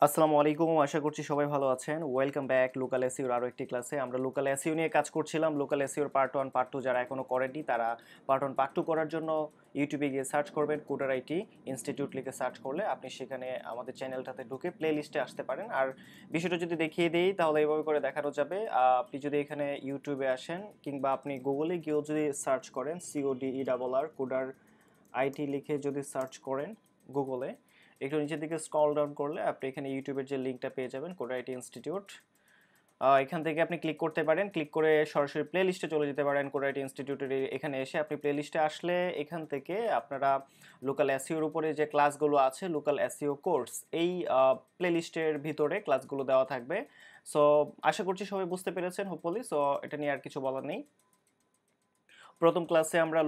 আসসালামু আলাইকুম, আশা করছি সবাই ভালো আছেন। ওয়েলকাম ব্যাক লোকাল এসইওর আরও একটি ক্লাসে। আমরা লোকাল এসইও নিয়ে কাজ করছিলাম। লোকাল এসইওর পার্ট 1, পার্ট 2 যারা এখনও করেননি তারা পার্ট 1, পার্ট 2 করার জন্য ইউটিউবে গিয়ে সার্চ করবেন কোডার আইটি ইনস্টিটিউট লিখে সার্চ করলে আপনি সেখানে আমাদের চ্যানেলটাতে ঢুকে প্লে লিস্টে আসতে পারেন। আর বিষয়টা যদি দেখিয়ে দিই তাহলে এইভাবে করে দেখানো যাবে। আপনি যদি এখানে ইউটিউবে আসেন কিংবা আপনি গুগলে গিয়েও যদি সার্চ করেন CODERR কোডার আইটি লিখে যদি সার্চ করেন গুগলে, একটু নিচের দিকে স্ক্রল ডাউন করলে আপনি এখানে ইউটিউবের যে লিঙ্কটা পেয়ে যাবেন কোডা আইটি ইনস্টিটিউট। এখান থেকে আপনি ক্লিক করতে পারেন, ক্লিক করে সরাসরি প্লে লিস্টে চলে যেতে পারেন। কোডা আইটি ইনস্টিটিউটের এখানে এসে আপনি প্লে লিস্টে আসলে এখান থেকে আপনারা লোকাল এসইওর উপরে যে ক্লাসগুলো আছে লোকাল এসইও কোর্স, এই প্লে লিস্টের ভিতরে ক্লাসগুলো দেওয়া থাকবে। সো আশা করছি সবাই বুঝতে পেরেছেন হোপফুলি। সো এটা নিয়ে আর কিছু বলার নেই। প্রথম ক্লাসে আমরা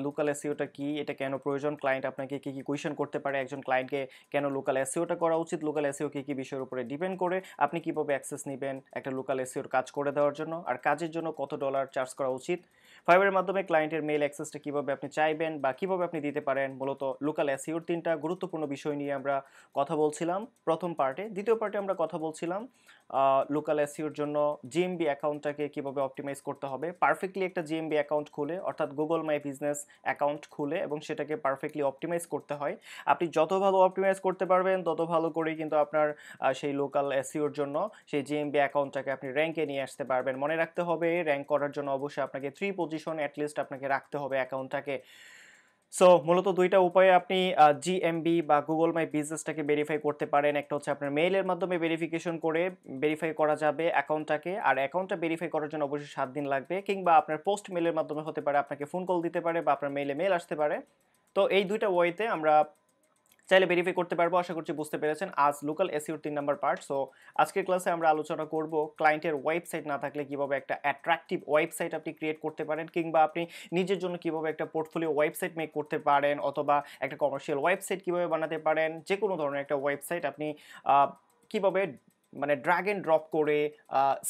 লোকাল এসইওটা কি, এটা কেন প্রয়োজন, ক্লায়েন্ট আপনাকে কি কি কোয়েশ্চেন করতে পারে, একজন ক্লায়েন্টকে কেন লোকাল এসইওটা করা উচিত, লোকাল এসইও কি কি বিষয়ের উপরে ডিপেন্ড করে, আপনি কিভাবে অ্যাক্সেস নেবেন একটা লোকাল এসইওর কাজ করে দেওয়ার জন্য, আর কাজের জন্য কত ডলার চার্জ করা উচিত, ফাইবারের মাধ্যমে ক্লায়েন্টের মেইল অ্যাক্সেসটা কিভাবে আপনি চাইবেন বা কিভাবে আপনি দিতে পারেন। মূলত লোকাল এসইওর তিনটা গুরুত্বপূর্ণ বিষয় নিয়ে আমরা কথা বলছিলাম প্রথম পার্টে। দ্বিতীয় পার্টে আমরা কথা বলছিলাম লোকাল এসইওর জন্য জিএমবি অ্যাকাউন্টটাকে কিভাবে অপটিমাইজ করতে হবে। পারফেক্টলি একটা জিএমবি অ্যাকাউন্ট খুলে, অর্থাৎ গুগল মাই বিজনেস অ্যাকাউন্ট খুলে এবং সেটাকে পারফেক্টলি অপটিমাইজ করতে হয়। আপনি যত ভালো অপটিমাইজ করতে পারবেন তত ভালো করেই কিন্তু আপনার সেই লোকাল এসইওর জন্য সেই জিএমবি অ্যাকাউন্টটাকে আপনি র্যাঙ্কে নিয়ে আসতে পারবেন। মনে রাখতে হবে র্যাঙ্ক করার জন্য অবশ্যই আপনাকে 3 পজিশন অ্যাটলিস্ট আপনাকে রাখতে হবে অ্যাকাউন্টটাকে। সো মূলত দুইটা উপায়ে আপনি জিএমবি বা গুগল মাই বিজনেসটাকে ভেরিফাই করতে পারেন। একটা হচ্ছে আপনার মেইলের মাধ্যমে ভেরিফিকেশন করে ভেরিফাই করা যাবে অ্যাকাউন্টটাকে, আর অ্যাকাউন্টটা ভেরিফাই করার জন্য অবশ্যই 7 দিন লাগবে, কিংবা আপনার পোস্ট মেলের মাধ্যমে হতে পারে, আপনাকে ফোন কল দিতে পারে বা আপনার মেইলে মেল আসতে পারে। তো এই দুইটা ওয়েতে আমরা চাইলে ভেরিফাই করতে পারবো। আশা করছি বুঝতে পেরেছেন। আজ লোকাল এসইওর 3 নম্বর পার্ট। সো আজকের ক্লাসে আমরা আলোচনা করব ক্লায়েন্টের ওয়েবসাইট না থাকলে কিভাবে একটা অ্যাট্রাকটিভ ওয়েবসাইট আপনি ক্রিয়েট করতে পারেন, কিংবা আপনি নিজের জন্য কিভাবে একটা পোর্টফোলিও ওয়েবসাইট মেক করতে পারেন, অথবা একটা কমার্শিয়াল ওয়েবসাইট কিভাবে বানাতে পারেন। যে কোনো ধরনের একটা ওয়েবসাইট আপনি কিভাবে মানে ড্র্যাগ এন্ড ড্রপ করে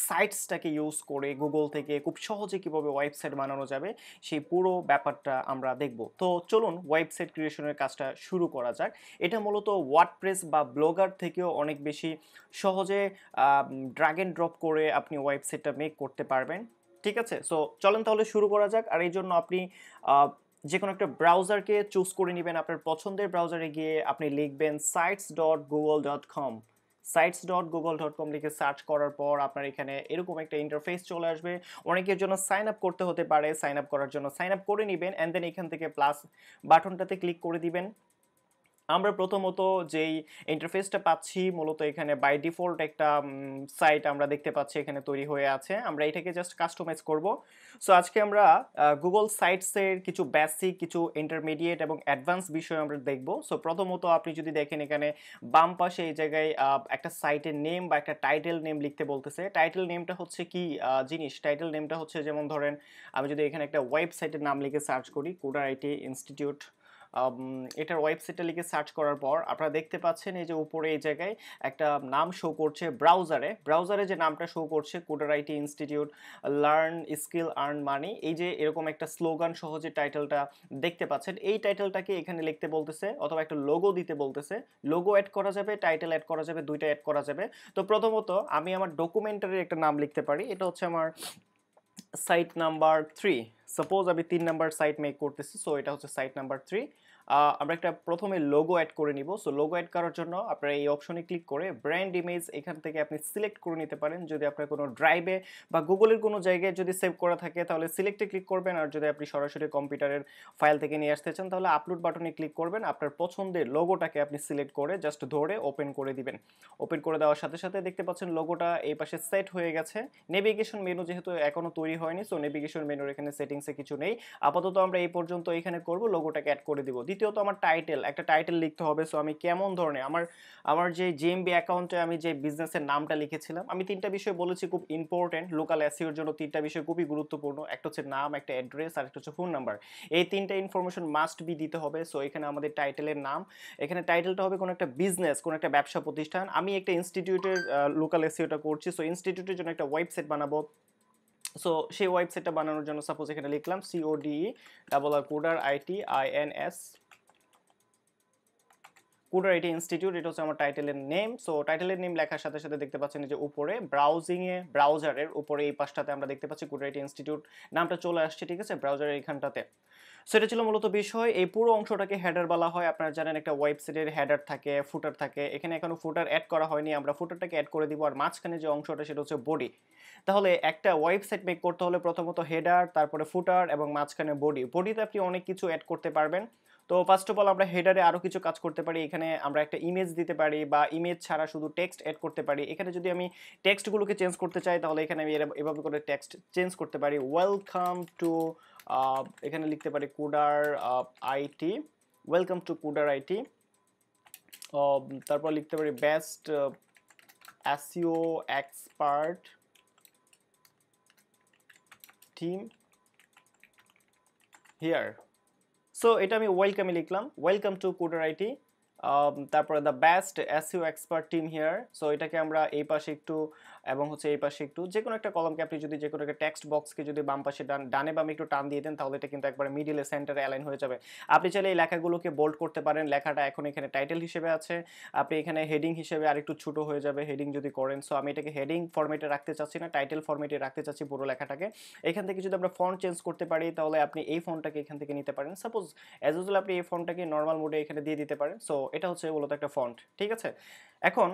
সাইটসটাকে ইউজ করে গুগল থেকে খুব সহজে কিভাবে ওয়েবসাইট বানানো যাবে সেই পুরো ব্যাপারটা আমরা দেখব। তো চলুন ওয়েবসাইট ক্রিয়েশনের কাজটা শুরু করা যাক। এটা মূলত ওয়ার্ডপ্রেস বা ব্লগার থেকেও অনেক বেশি সহজে ড্র্যাগ এন্ড ড্রপ করে আপনি ওয়েবসাইটটা মেক করতে পারবেন। ঠিক আছে, সো চলেন তাহলে শুরু করা যাক। আর এই জন্য আপনি যে কোনো একটা ব্রাউজারকে চুজ করে নেবেন। আপনার পছন্দের ব্রাউজারে গিয়ে আপনি লিখবেন sites.google.com। sites.google.com লিখে সার্চ করার পর আপনার এখানে এরকম একটা ইন্টারফেস চলে আসবে। অনেকের জন্য সাইন আপ করতে হতে পারে, সাইন আপ করার জন্য সাইন আপ করে নেবেন, অ্যান্ড দেন এখান থেকে প্লাস বাটনটাতে ক্লিক করে দিবেন। আমরা প্রথমত যেই ইন্টারফেসটা পাচ্ছি মূলত এখানে বাই ডিফল্ট একটা সাইট আমরা দেখতে পাচ্ছি এখানে তৈরি হয়ে আছে। আমরা এটাকে জাস্ট কাস্টমাইজ করব। সো আজকে আমরা গুগল সাইটসের কিছু বেসিক, কিছু ইন্টারমিডিয়েট এবং অ্যাডভান্স বিষয় আমরা দেখব। সো প্রথমত আপনি যদি দেখেন এখানে বাম পাশে এই জায়গায় একটা সাইটের নেম বা একটা টাইটেল নেম লিখতে বলতেছে। টাইটেল নেমটা হচ্ছে কি জিনিস, টাইটেল নেমটা হচ্ছে যেমন ধরেন আমি যদি এখানে একটা ওয়েবসাইটের নাম লিখে সার্চ করি কোডার আইটি ইনস্টিটিউট, এটার ওয়েবসাইটটা লিখে সার্চ করার পর আপনারা দেখতে পাচ্ছেন এই যে উপরে এই জায়গায় একটা নাম শো করছে ব্রাউজারে যে নামটা শো করছে coder IT institute learn skill earn money, এই যে এরকম একটা স্লোগান সহ যে টাইটেলটা দেখতে পাচ্ছেন, এই টাইটেলটাকে এখানে লিখতে বলতেছে, অথবা একটা লোগো দিতে বলতেছে। লোগো অ্যাড করা যাবে, টাইটেল অ্যাড করা যাবে, দুইটা অ্যাড করা যাবে। তো প্রথমত আমি আমার ডকুমেন্টারির একটা নাম লিখতে পারি। এটা হচ্ছে আমার সাইট নাম্বার 3। সাপোজ আমি 3 নাম্বার সাইট মেক করতেছি, সো এটা হচ্ছে সাইট নাম্বার 3। আমরা একটা প্রথমে লোগো অ্যাড করে নিব। সো লোগো অ্যাড করার জন্য আপনারা এই অপশনে ক্লিক করে ব্র্যান্ড ইমেজ এখান থেকে আপনি সিলেক্ট করে নিতে পারেন। যদি আপনার কোনো ড্রাইভে বা গুগলের কোনো জায়গায় যদি সেভ করা থাকে তাহলে সিলেক্টে ক্লিক করবেন, আর যদি আপনি সরাসরি কম্পিউটারের ফাইল থেকে নিয়ে আসতে চান তাহলে আপলোড বাটনে ক্লিক করবেন। আপনার পছন্দের লোগোটাকে আপনি সিলেক্ট করে জাস্ট ধরে ওপেন করে দিবেন। ওপেন করে দেওয়ার সাথে সাথে দেখতে পাচ্ছেন লোগোটা এই পাশে সেট হয়ে গেছে। নেভিগেশন মেনু যেহেতু এখনো তৈরি হয়নি, সো নেভিগেশন মেনুর এখানে সেটিংসে কিছু নেই। আপাতত আমরা এই পর্যন্ত এখানে করব, লোগোটাকে অ্যাড করে দিব। দ্বিতীয়ত আমার একটা টাইটেল লিখতে হবে। সো আমি কেমন ধরনের আমার যে জিএমবি অ্যাকাউন্টে আমি যে বিজনেসের নামটা লিখেছিলাম, আমি 3টা বিষয় বলেছি খুব ইম্পর্টেন্ট লোকাল এসইওর জন্য। 3টা বিষয় খুবই গুরুত্বপূর্ণ। একটা হচ্ছে নাম, একটা অ্যাড্রেস, আর একটা হচ্ছে ফোন নাম্বার। এই 3টা ইনফরমেশন মাস্ট বি দিতে হবে। সো এখানে আমাদের টাইটেলের নাম, এখানে টাইটেলটা হবে কোনো একটা বিজনেস, কোনো একটা ব্যবসা প্রতিষ্ঠান। আমি একটা ইনস্টিটিউটের লোকাল এসইওটা করছি, সো ইনস্টিটিউটের জন্য একটা ওয়েবসাইট বানাবো। সো সেই ওয়েবসাইটটা বানানোর জন্য সাপোজ এখানে লিখলাম CODERR coder IT INS coder IT institute, এটা হচ্ছে আমার টাইটেলের নেম। সো টাইটেলের নেম লেখার সাথে সাথে দেখতে পাচ্ছেন যে উপরে ব্রাউজারের উপরে এই পাশটাতে আমরা দেখতে পাচ্ছি কুডার আইটি ইনস্টিটিউট নামটা চলে আসছে, ঠিক আছে, ব্রাউজারের এইখানটাতে। সো এটা ছিল মূলত বিষয়। এই পুরো অংশটাকে হেডার বলা হয়। আপনারা জানেন একটা ওয়েবসাইটের হেডার থাকে, ফুটার থাকে, এখানে এখনো ফুটার অ্যাড করা হয়নি, আমরা ফুটারটাকে অ্যাড করে দিব। আর মাঝখানে যে অংশটা সেটা হচ্ছে বডি। তাহলে একটা ওয়েবসাইট মেক করতে হলে প্রথমত হেডার, তারপরে ফুটার এবং মাঝখানে বডি। বডিতে আপনি অনেক কিছু অ্যাড করতে পারবেন। তো ফার্স্ট অফ অল আমরা হেডারে আরও কিছু কাজ করতে পারি। এখানে আমরা একটা ইমেজ দিতে পারি বা ইমেজ ছাড়া শুধু টেক্সট অ্যাড করতে পারি। এখানে যদি আমি টেক্সটগুলোকে চেঞ্জ করতে চাই তাহলে এখানে আমি এভাবে করে টেক্সট চেঞ্জ করতে পারি। ওয়েলকাম টু, এখানে লিখতে পারি কুডার আইটি, ওয়েলকাম টু কুডার আইটি। তারপর লিখতে পারি best SEO expert team here. So এটা আমি ওয়েলকামে লিখলাম, ওয়েলকাম টু কুডার আইটি। তারপরে the best SEO expert team here. So এটাকে আমরা এই পাশে একটু এবং হচ্ছে এই পাশে একটু, যে কোনো একটা কলমকে আপনি যদি যে কোনো একটা টেক্সট বক্সকে যদি বাম পাশে ডানে বামে একটু টান দিয়ে দেন তাহলে এটা কিন্তু একবার মিডিলে সেন্টারে অ্যালাইন হয়ে যাবে। আপনি চাইলে এই লেখাগুলোকে বোল্ড করতে পারেন। লেখাটা এখন এখানে টাইটেল হিসেবে আছে, আপনি এখানে হেডিং হিসেবে আরেকটু ছোট হয়ে যাবে হেডিং যদি করেন। সো আমি এটাকে হেডিং ফরম্যাটে রাখতে চাচ্ছি না, টাইটেল ফরম্যাটে রাখতে চাচ্ছি পুরো লেখাটাকে। এখান থেকে যদি আমরা ফন্ট চেঞ্জ করতে পারি তাহলে আপনি এই ফন্টটাকে এখান থেকে নিতে পারেন। সাপোজ অ্যাজ ইউজুয়াল আপনি এই ফন্টটাকে নর্মাল মোডে এখানে দিয়ে দিতে পারেন। সো এটা হচ্ছে মূলত একটা ফন্ট, ঠিক আছে। এখন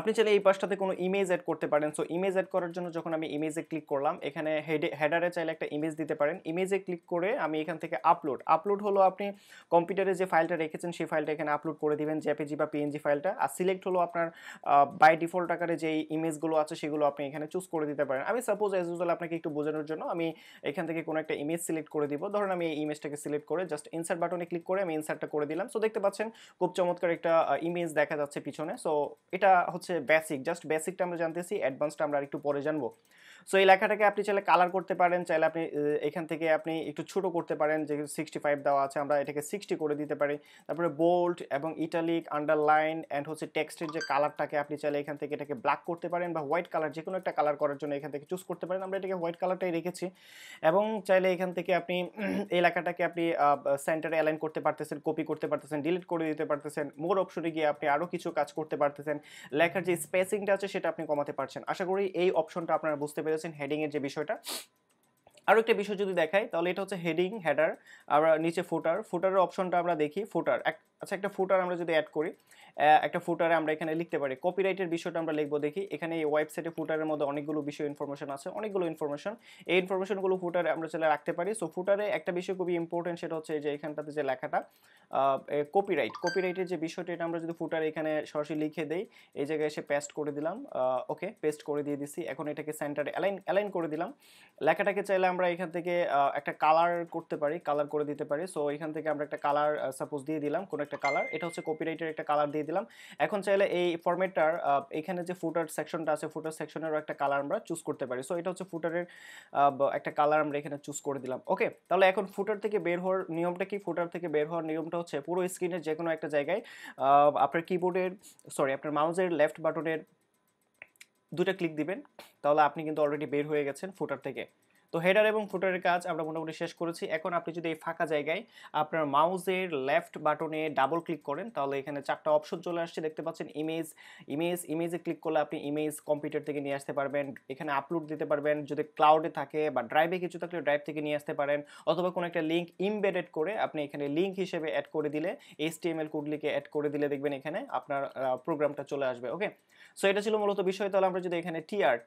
আপনি চাইলে এই পাশটাতে কোনো ইমেজ অ্যাড করতে পারেন। সো ইমেজ অ্যাড করার জন্য যখন আমি ইমেজে ক্লিক করলাম, এখানে হেডারে চাইলে একটা ইমেজ দিতে পারেন। ইমেজে ক্লিক করে আমি এখান থেকে আপলোড হলো আপনি কম্পিউটারে যে ফাইলটা রেখেছেন সেই ফাইলটা এখানে আপলোড করে দিবেন, জেপিজি বা পিএনজি ফাইলটা। আর সিলেক্ট হলো আপনার বাই ডিফল্ট আকারে যেই ইমেজগুলো আছে সেগুলো আপনি এখানে চুজ করে দিতে পারেন। আমি সাপোজ অ্যাজ ইউজুয়াল আপনাকে একটু বোঝানোর জন্য আমি এখান থেকে কোনো একটা ইমেজ সিলেক্ট করে দিব। ধরুন আমি এই ইমেজটাকে সিলেক্ট করে জাস্ট ইনসার্ট বাটনে ক্লিক করে আমি ইনসার্টটা করে দিলাম। সো দেখতে পাচ্ছেন খুব চমৎকার একটা ইমেজ দেখা যাচ্ছে পিছনে। সো এটা হচ্ছে বেসিক, জাস্ট বেসিকটা আমরা জানতেছি, অ্যাডভান্সটা আমরা একটু পরে জানবো। সো এই লেখাটাকে আপনি চাইলে কালার করতে পারেন, চাইলে আপনি এখান থেকে আপনি একটু ছোট করতে পারেন, যে 65 দেওয়া আছে আমরা এটাকে 60 করে দিতে পারি। তারপরে বোল্ড এবং ইটালিক, আন্ডারলাইন অ্যান্ড হচ্ছে টেক্সটের যে কালারটাকে আপনি চাইলে এখান থেকে এটাকে ব্ল্যাক করতে পারেন বা হোয়াইট কালার, যে কোনো একটা কালার করার জন্য এখান থেকে চুজ করতে পারেন। আমরা এটাকে হোয়াইট কালারটাই রেখেছি। এবং চাইলে এখান থেকে আপনি এই লেখাটাকে আপনি সেন্টারে অ্যালাইন করতে পারতেছেন, কপি করতে পারতেছেন, ডিলিট করে দিতে পারতেছেন। মোর অপশনে গিয়ে আপনি আরও কিছু কাজ করতে পারতেছেন। লেখার যে স্পেসিংটা আছে সেটা আপনি কমাতে পারছেন। আশা করি এই অপশনটা আপনারা বুঝতে পেরেছেন হেডিংয়ের যে বিষয়টা। আরও একটা বিষয় যদি দেখাই তাহলে এটা হচ্ছে হেডিং, হেডার, আমরা নিচে ফুটারের অপশনটা আমরা দেখি। আচ্ছা একটা ফুটার আমরা যদি অ্যাড করি, একটা ফুটারে আমরা এখানে লিখতে পারি কপিরাইটের বিষয়টা আমরা লিখবো দেখি। এখানে এই ওয়েবসাইটে ফুটারের মধ্যে অনেকগুলো বিষয় ইনফরমেশন আছে, অনেকগুলো ইনফরমেশন। এই ইনফরমেশনগুলো ফুটারে আমরা চাইলে রাখতে পারি। সো ফুটারে একটা বিষয় খুবই ইম্পর্টেন্ট, সেটা হচ্ছে যে এখানটাতে যে লেখাটা কপিরাইটের যে বিষয়টা, এটা আমরা যদি ফুটারে এখানে সরাসরি লিখে দেই, এই জায়গায় এসে পেস্ট করে দিলাম। ওকে, পেস্ট করে দিয়ে দিছি। এখন এটাকে সেন্টারে অ্যালাইন করে দিলাম। লেখাটাকে চাইলে আমরা এখান থেকে একটা কালার করতে পারি, কালার করে দিতে পারি। সো এখান থেকে আমরা একটা কালার সাপোজ দিয়ে দিলাম, কোনো একটা কালার, এটা হচ্ছে কপিরাইটের একটা কালার দিয়ে দিলাম। এখন চাইলে এই ফরম্যাটটার এখানে যে ফুটার সেকশনটা আছে, ফুটার সেকশনেরও একটা কালার আমরা চুজ করতে পারি। সো এটা হচ্ছে ফুটারের একটা কালার আমরা এখানে চুজ করে দিলাম। ওকে, তাহলে এখন ফুটার থেকে বের হওয়ার নিয়মটা কি? ফুটার থেকে বের হওয়ার নিয়মটা হচ্ছে পুরো স্ক্রিনের যে কোনো একটা জায়গায় আপনার কিবোর্ডের আপনার মাউসের লেফট বাটনের দুটো ক্লিক দিবেন, তাহলে আপনি কিন্তু অলরেডি বের হয়ে গেছেন ফুটার থেকে। তো হেডার এবং ফুটারের কাজ আমরা মোটামুটি শেষ করেছি। এখন আপনি যদি এই ফাঁকা জায়গায় আপনার মাউসের লেফট বাটনে ডাবল ক্লিক করেন তাহলে এখানে চারটা অপশন চলে আসছে, দেখতে পাচ্ছেন। ইমেজে ক্লিক করলে আপনি ইমেজ কম্পিউটার থেকে নিয়ে আসতে পারবেন, এখানে আপলোড দিতে পারবেন, যদি ক্লাউডে থাকে বা ড্রাইভে কিছু থাকলে ড্রাইভ থেকে নিয়ে আসতে পারেন, অথবা কোনো একটা লিঙ্ক ইমবেডেড করে আপনি এখানে লিঙ্ক হিসেবে অ্যাড করে দিলে, HTML কোড লিখে অ্যাড করে দিলে দেখবেন এখানে আপনার প্রোগ্রামটা চলে আসবে। ওকে, সো এটা ছিল মূলত বিষয়। তাহলে আমরা যদি এখানে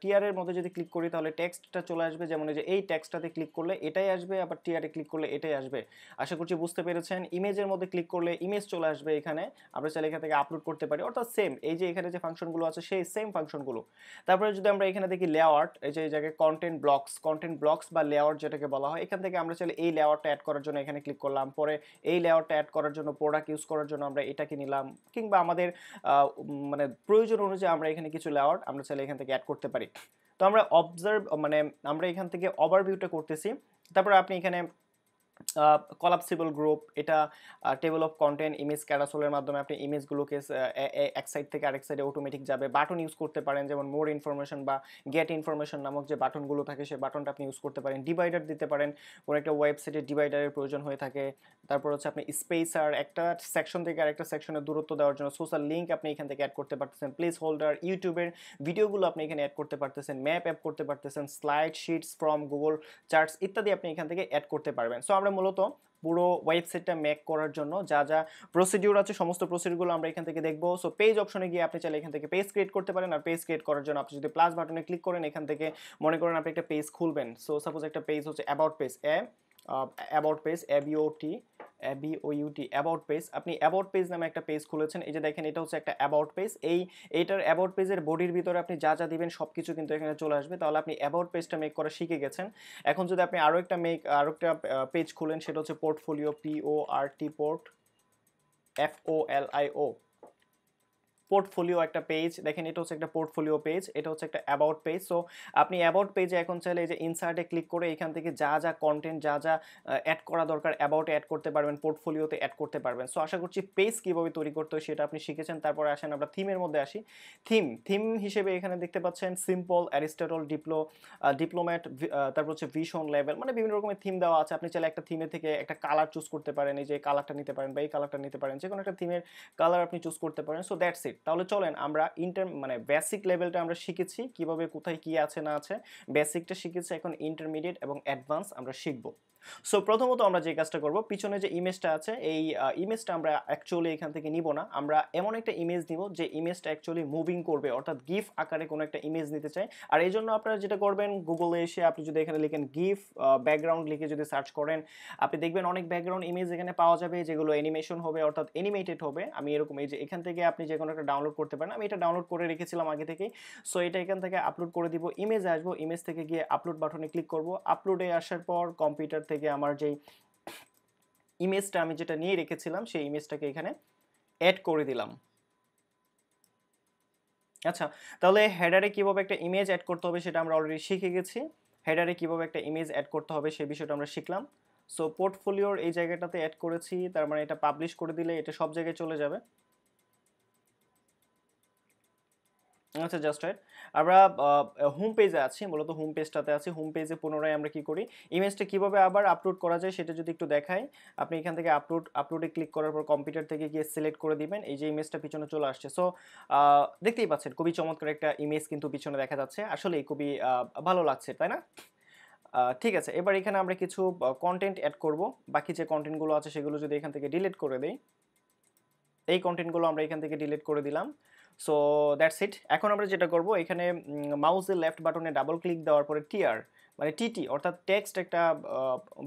টিআর এর মধ্যে যদি ক্লিক করি তাহলে টেক্সটটা চলে আসবে, যেমন এই যে এই টেক্সটটাতে ক্লিক করলে এটাই আসবে, আবার টিআরে ক্লিক করলে এটাই আসবে। আশা করছি বুঝতে পেরেছেন। ইমেজের মধ্যে ক্লিক করলে ইমেজ চলে আসবে এখানে, আমরা চাইলে এখান থেকে আপলোড করতে পারি, অর্থাৎ সেম এই যে এখানে যে ফাংশনগুলো আছে সেই সেম ফাংশনগুলো। তারপরে যদি আমরা এখানে দেখি লেআউট, এই যে এই জায়গায় কন্টেন্ট ব্লকস বা লেআউট যেটাকে বলা হয়, এখান থেকে আমরা চাইলে এই লেআউটটা অ্যাড করার জন্য এখানে ক্লিক করলাম, পরে এই লেআউটটা অ্যাড করার জন্য প্রোডাক্ট ইউজ করার জন্য আমরা এটাকে নিলাম, কিংবা আমাদের মানে প্রয়োজন অনুযায়ী আমরা এখানে কিছু লেআউট আমরা চাইলে এখান থেকে অ্যাড করতে পারি। তো আমরা আমরা এখান থেকে ওভারভিউটা করতেছি। তারপর আপনি এখানে কলাপসিবল গ্রুপ, এটা টেবল অফ কন্টেন্ট, ইমেজ ক্যারাসোলের মাধ্যমে আপনি ইমেজগুলোকে এক সাইড থেকে আরেক সাইডে অটোমেটিক যাবে। বাটন ইউজ করতে পারেন, যেমন মোর ইনফরমেশন বা গেট ইনফরমেশন নামক যে বাটনগুলো থাকে সেই বাটনটা আপনি ইউজ করতে পারেন। ডিভাইডার দিতে পারেন, কোনো একটা ওয়েবসাইটে ডিভাইডারের প্রয়োজন হয়ে থাকে। তারপর হচ্ছে আপনি স্পেসার, একটা সেকশন থেকে আরেকটা সেকশনের দূরত্ব দেওয়ার জন্য সোশ্যাল লিঙ্ক আপনি এখান থেকে অ্যাড করতে পারতেছেন। প্লেস হোল্ডার, ইউটিউবের ভিডিওগুলো আপনি এখানে অ্যাড করতে পারতেছেন। ম্যাপ অ্যাড করতে পারতেছেন, slide shits from Google charts ইত্যাদি আপনি এখান থেকে অ্যাড করতে পারবেন। সো আমরা মূলত পুরো ওয়েবসাইটটা মেক করার জন্য যা যা প্রসিডিউর আছে সমস্ত প্রসিডিউরগুলো আমরা এখান থেকে দেখবো। সো পেজ অপশনে গিয়ে আপনি চাইলে এখান থেকে পেজ ক্রিয়েট করতে পারেন। আর পেজ ক্রিয়েট করার জন্য আপনি যদি প্লাস বাটনে ক্লিক করেন, এখান থেকে মনে করেন আপনি একটা পেজ খুলবেন। সো সাপোজ একটা পেজ হচ্ছে about page, about page, about page, আপনি অ্যাবাউট পেজ নামে একটা পেজ খুলেছেন। এই যে দেখেন, এটা হচ্ছে একটা অ্যাবাউট পেজ। এইটার অ্যাবাউট পেজের বডির ভিতরে আপনি যা যা দিবেন সব কিছু কিন্তু এখানে চলে আসবে। তাহলে আপনি অ্যাবাউট পেজটা মেক করা শিখে গেছেন। এখন যদি আপনি আরও একটা পেজ খুলেন, সেটা হচ্ছে পোর্টফোলিও, PORTFOLIO, পোর্টফোলিও একটা পেজ। দেখেন, এটা হচ্ছে একটা পোর্টফোলিও পেজ, এটা হচ্ছে একটা অ্যাবাউট পেজ। সো আপনি অ্যাবাউট পেজে এখন চাইলে এই যে ইনসার্টে ক্লিক করে এখান থেকে যা যা কন্টেন্ট, যা যা অ্যাড করা দরকার অ্যাবাউটে অ্যাড করতে পারবেন, পোর্টফোলিওতে অ্যাড করতে পারবেন। সো আশা করছি পেজ কীভাবে তৈরি করতে হয় সেটা আপনি শিখেছেন। তারপরে আসেন আমরা থিমের মধ্যে আসি। থিম হিসেবে এখানে দেখতে পাচ্ছেন সিম্পল, অ্যারিস্টটল, ডিপ্লোম্যাট, তারপর হচ্ছে ভিশন লেভেল, মানে বিভিন্ন রকমের থিম দেওয়া আছে। আপনি চাইলে একটা থিমে থেকে একটা কালার চুজ করতে পারেন, এই যে কালারটা নিতে পারেন বা এই কালারটা নিতে পারেন, যে কোনো একটা থিমের কালার আপনি চুজ করতে পারেন। So that's it. তাহলে চলেন আমরা মানে বেসিক লেভেলটা আমরা শিখেছি, কিভাবে কোথায় কি আছে না আছে, বেসিকটা শিখেছি। এখন ইন্টারমিডিয়েট এবং অ্যাডভান্স আমরা শিখবো। সো প্রথমত আমরা যে কাজটা করব, পিছনে যে ইমেজটা আছে এই ইমেজটা আমরা অ্যাকচুয়ালি এখান থেকে নিব না। আমরা এমন একটা ইমেজ নিব যে ইমেজটা অ্যাকচুয়ালি মুভিং করবে, অর্থাৎ গিফ আকারে কোনো একটা ইমেজ নিতে চাই। আর এই জন্য আপনারা যেটা করবেন, গুগলে এসে আপনি যদি এখানে লিখেন গিফ ব্যাকগ্রাউন্ড লিখে যদি সার্চ করেন, আপনি দেখবেন অনেক ব্যাকগ্রাউন্ড ইমেজ এখানে পাওয়া যাবে যেগুলো অ্যানিমেশন হবে, অর্থাৎ অ্যানিমেটেড হবে। আমি এরকম এই যে এখান থেকে আপনি যে কোনো একটা ডাউনলোড করতে পারেন। আমি এটা ডাউনলোড করে রেখেছিলাম আগে থেকেই। সো এটা এখান থেকে আপলোড করে দিব। ইমেজে আসবো, ইমেজ থেকে গিয়ে আপলোড বাটনে ক্লিক করব। আপলোডে আসার পর কম্পিউটার থেকে আমার যেই ইমেজটা আমি যেটা নিয়ে রেখেছিলাম সেই ইমেজটাকে এখানে অ্যাড করে দিলাম। আচ্ছা, তাহলে হেডারে কিভাবে একটা ইমেজ অ্যাড করতে হবে সেটা আমরা অলরেডি শিখে গেছি। হেডারে কিভাবে একটা ইমেজ অ্যাড করতে হবে সেই বিষয়টা আমরা শিখলাম। সো পোর্টফোলিওর এই জায়গাটাতে অ্যাড করেছি, তার মানে এটা পাবলিশ করে দিলে এটা সব জায়গায় চলে যাবে। আচ্ছা, জাস্ট রাইট। আমরা হোম পেজে আছি, মূলত হোম পেজটাতে আছি। হোম পেজে পুনরায় আমরা কি করি, ইমেজটা কিভাবে আবার আপলোড করা যায় সেটা যদি একটু দেখাই। আপনি এখান থেকে আপলোডে ক্লিক করার পর কম্পিউটার থেকে গিয়ে সিলেক্ট করে দিবেন। এই যে ইমেজটা পিছনে চলে আসছে। সো দেখতেই পাচ্ছেন খুবই চমৎকার একটা ইমেজ কিন্তু পিছনে দেখা যাচ্ছে। আসলেই খুবই ভালো লাগছে, তাই না? ঠিক আছে, এবার এখানে আমরা কিছু কন্টেন্ট অ্যাড করব। বাকি যে কন্টেন্টগুলো আছে সেগুলো যদি এখান থেকে ডিলিট করে দেই, এই কন্টেন্টগুলো আমরা এখান থেকে ডিলিট করে দিলাম। So that's it. এখন আমরা যেটা করব, এখানে মাউসের লেফট বাটনে ডাবল ক্লিক দেওয়ার পরে টিআর মানে টিটি অর্থাৎ টেক্সট একটা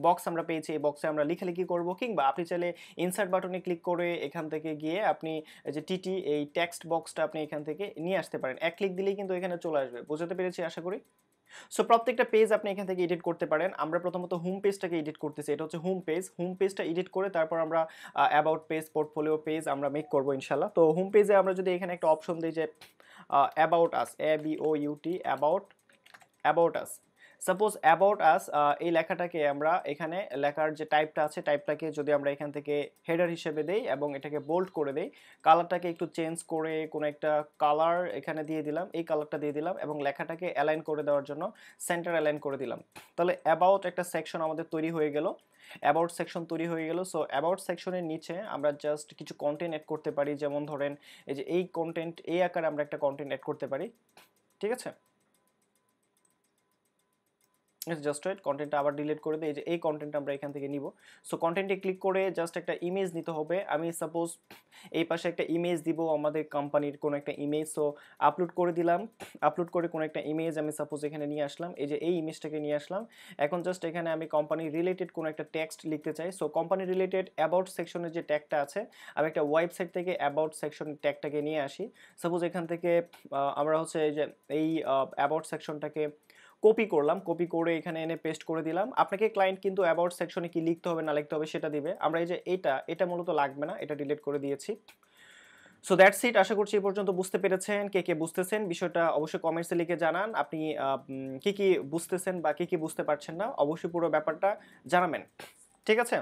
বক্স আমরা পেয়েছি। এই বক্সে আমরা লেখালেখি করব, কিংবা আপনি চাইলে ইনসার্ট বাটনে ক্লিক করে এখান থেকে গিয়ে আপনি যে টিটি এই টেক্সট বক্সটা আপনি এখান থেকে নিয়ে আসতে পারেন। এক ক্লিক দিলেই কিন্তু এখানে চলে আসবে। বুঝতে পেরেছি আশা করি। সো প্রত্যেকটা পেজ আপনি এখান থেকে এডিট করতে পারেন। আমরা প্রথমত হোম পেজটাকে এডিট করতেছি, এটা হচ্ছে হোম পেজ। হোম পেজটা এডিট করে তারপর আমরা অ্যাবাউট পেজ, পোর্টফোলিও পেজ আমরা মেক করব ইনশাল্লাহ। তো হোম পেজে আমরা যদি এখানে একটা অপশন দিই যে about us, ABOUT, about us. Suppose about us এই লেখাটাকে আমরা এখানে লেখার যে টাইপটা আছে টাইপটাকে যদি আমরা এখান থেকে হেডার হিসেবে দেই এবং এটাকে বোল্ড করে দেই, কালারটাকে একটু চেঞ্জ করে কোনো একটা কালার এখানে দিয়ে দিলাম, এই কালারটা দিয়ে দিলাম এবং লেখাটাকে অ্যালাইন করে দেওয়ার জন্য সেন্টার অ্যালাইন করে দিলাম। তাহলে অ্যাবাউট একটা সেকশন আমাদের তৈরি হয়ে গেল, অ্যাবাউট সেকশন তৈরি হয়ে গেল। সো অ্যাবাউট সেকশনের নিচে আমরা জাস্ট কিছু কন্টেন্ট অ্যাড করতে পারি, যেমন ধরেন এই যে এই কন্টেন্ট, এই আকারে আমরা একটা কন্টেন্ট অ্যাড করতে পারি। ঠিক আছে, জাস্ট রাইট। কন্টেন্টটা আবার ডিলিট করে দিই, যে এই কন্টেন্ট আমরা এখান থেকে নিব। সো কন্টেন্টে ক্লিক করে জাস্ট একটা ইমেজ নিতে হবে। আমি সাপোজ এই পাশে একটা ইমেজ দিব, আমাদের কোম্পানির কোনো একটা ইমেজ। সো আপলোড করে দিলাম, আপলোড করে কোনো একটা ইমেজ আমি সাপোজ এখানে নিয়ে আসলাম, এই যে এই ইমেজটাকে নিয়ে আসলাম। এখন জাস্ট এখানে আমি কোম্পানি রিলেটেড কোনো একটা টেক্সট লিখতে চাই। সো কোম্পানি রিলেটেড অ্যাবাউট সেকশনের যে ট্যাগটা আছে, আমি একটা ওয়েবসাইট থেকে অ্যাবাউট সেকশনের ট্যাগটাকে নিয়ে আসি। সাপোজ এখান থেকে আমরা হচ্ছে এই যে এই অ্যাবাউট সেকশনটাকে কপি করলাম, কপি করে এখানে এনে পেস্ট করে দিলাম। আপনাকে ক্লায়েন্ট কিন্তু অ্যাবাউট সেকশনে কি লিখতে হবে না লিখতে হবে সেটা দিবে। আমরা এই যে এটা মূলত লাগবে না, এটা ডিলিট করে দিয়েছি। So that's it. আশা করছি এই পর্যন্ত বুঝতে পেরেছেন। কে কে বুঝতেছেন বিষয়টা অবশ্যই কমেন্টসে লিখে জানান। আপনি কি কি বুঝতেছেন বা কি কি বুঝতে পারছেন না, অবশ্যই পুরো ব্যাপারটা জানাবেন। ঠিক আছে?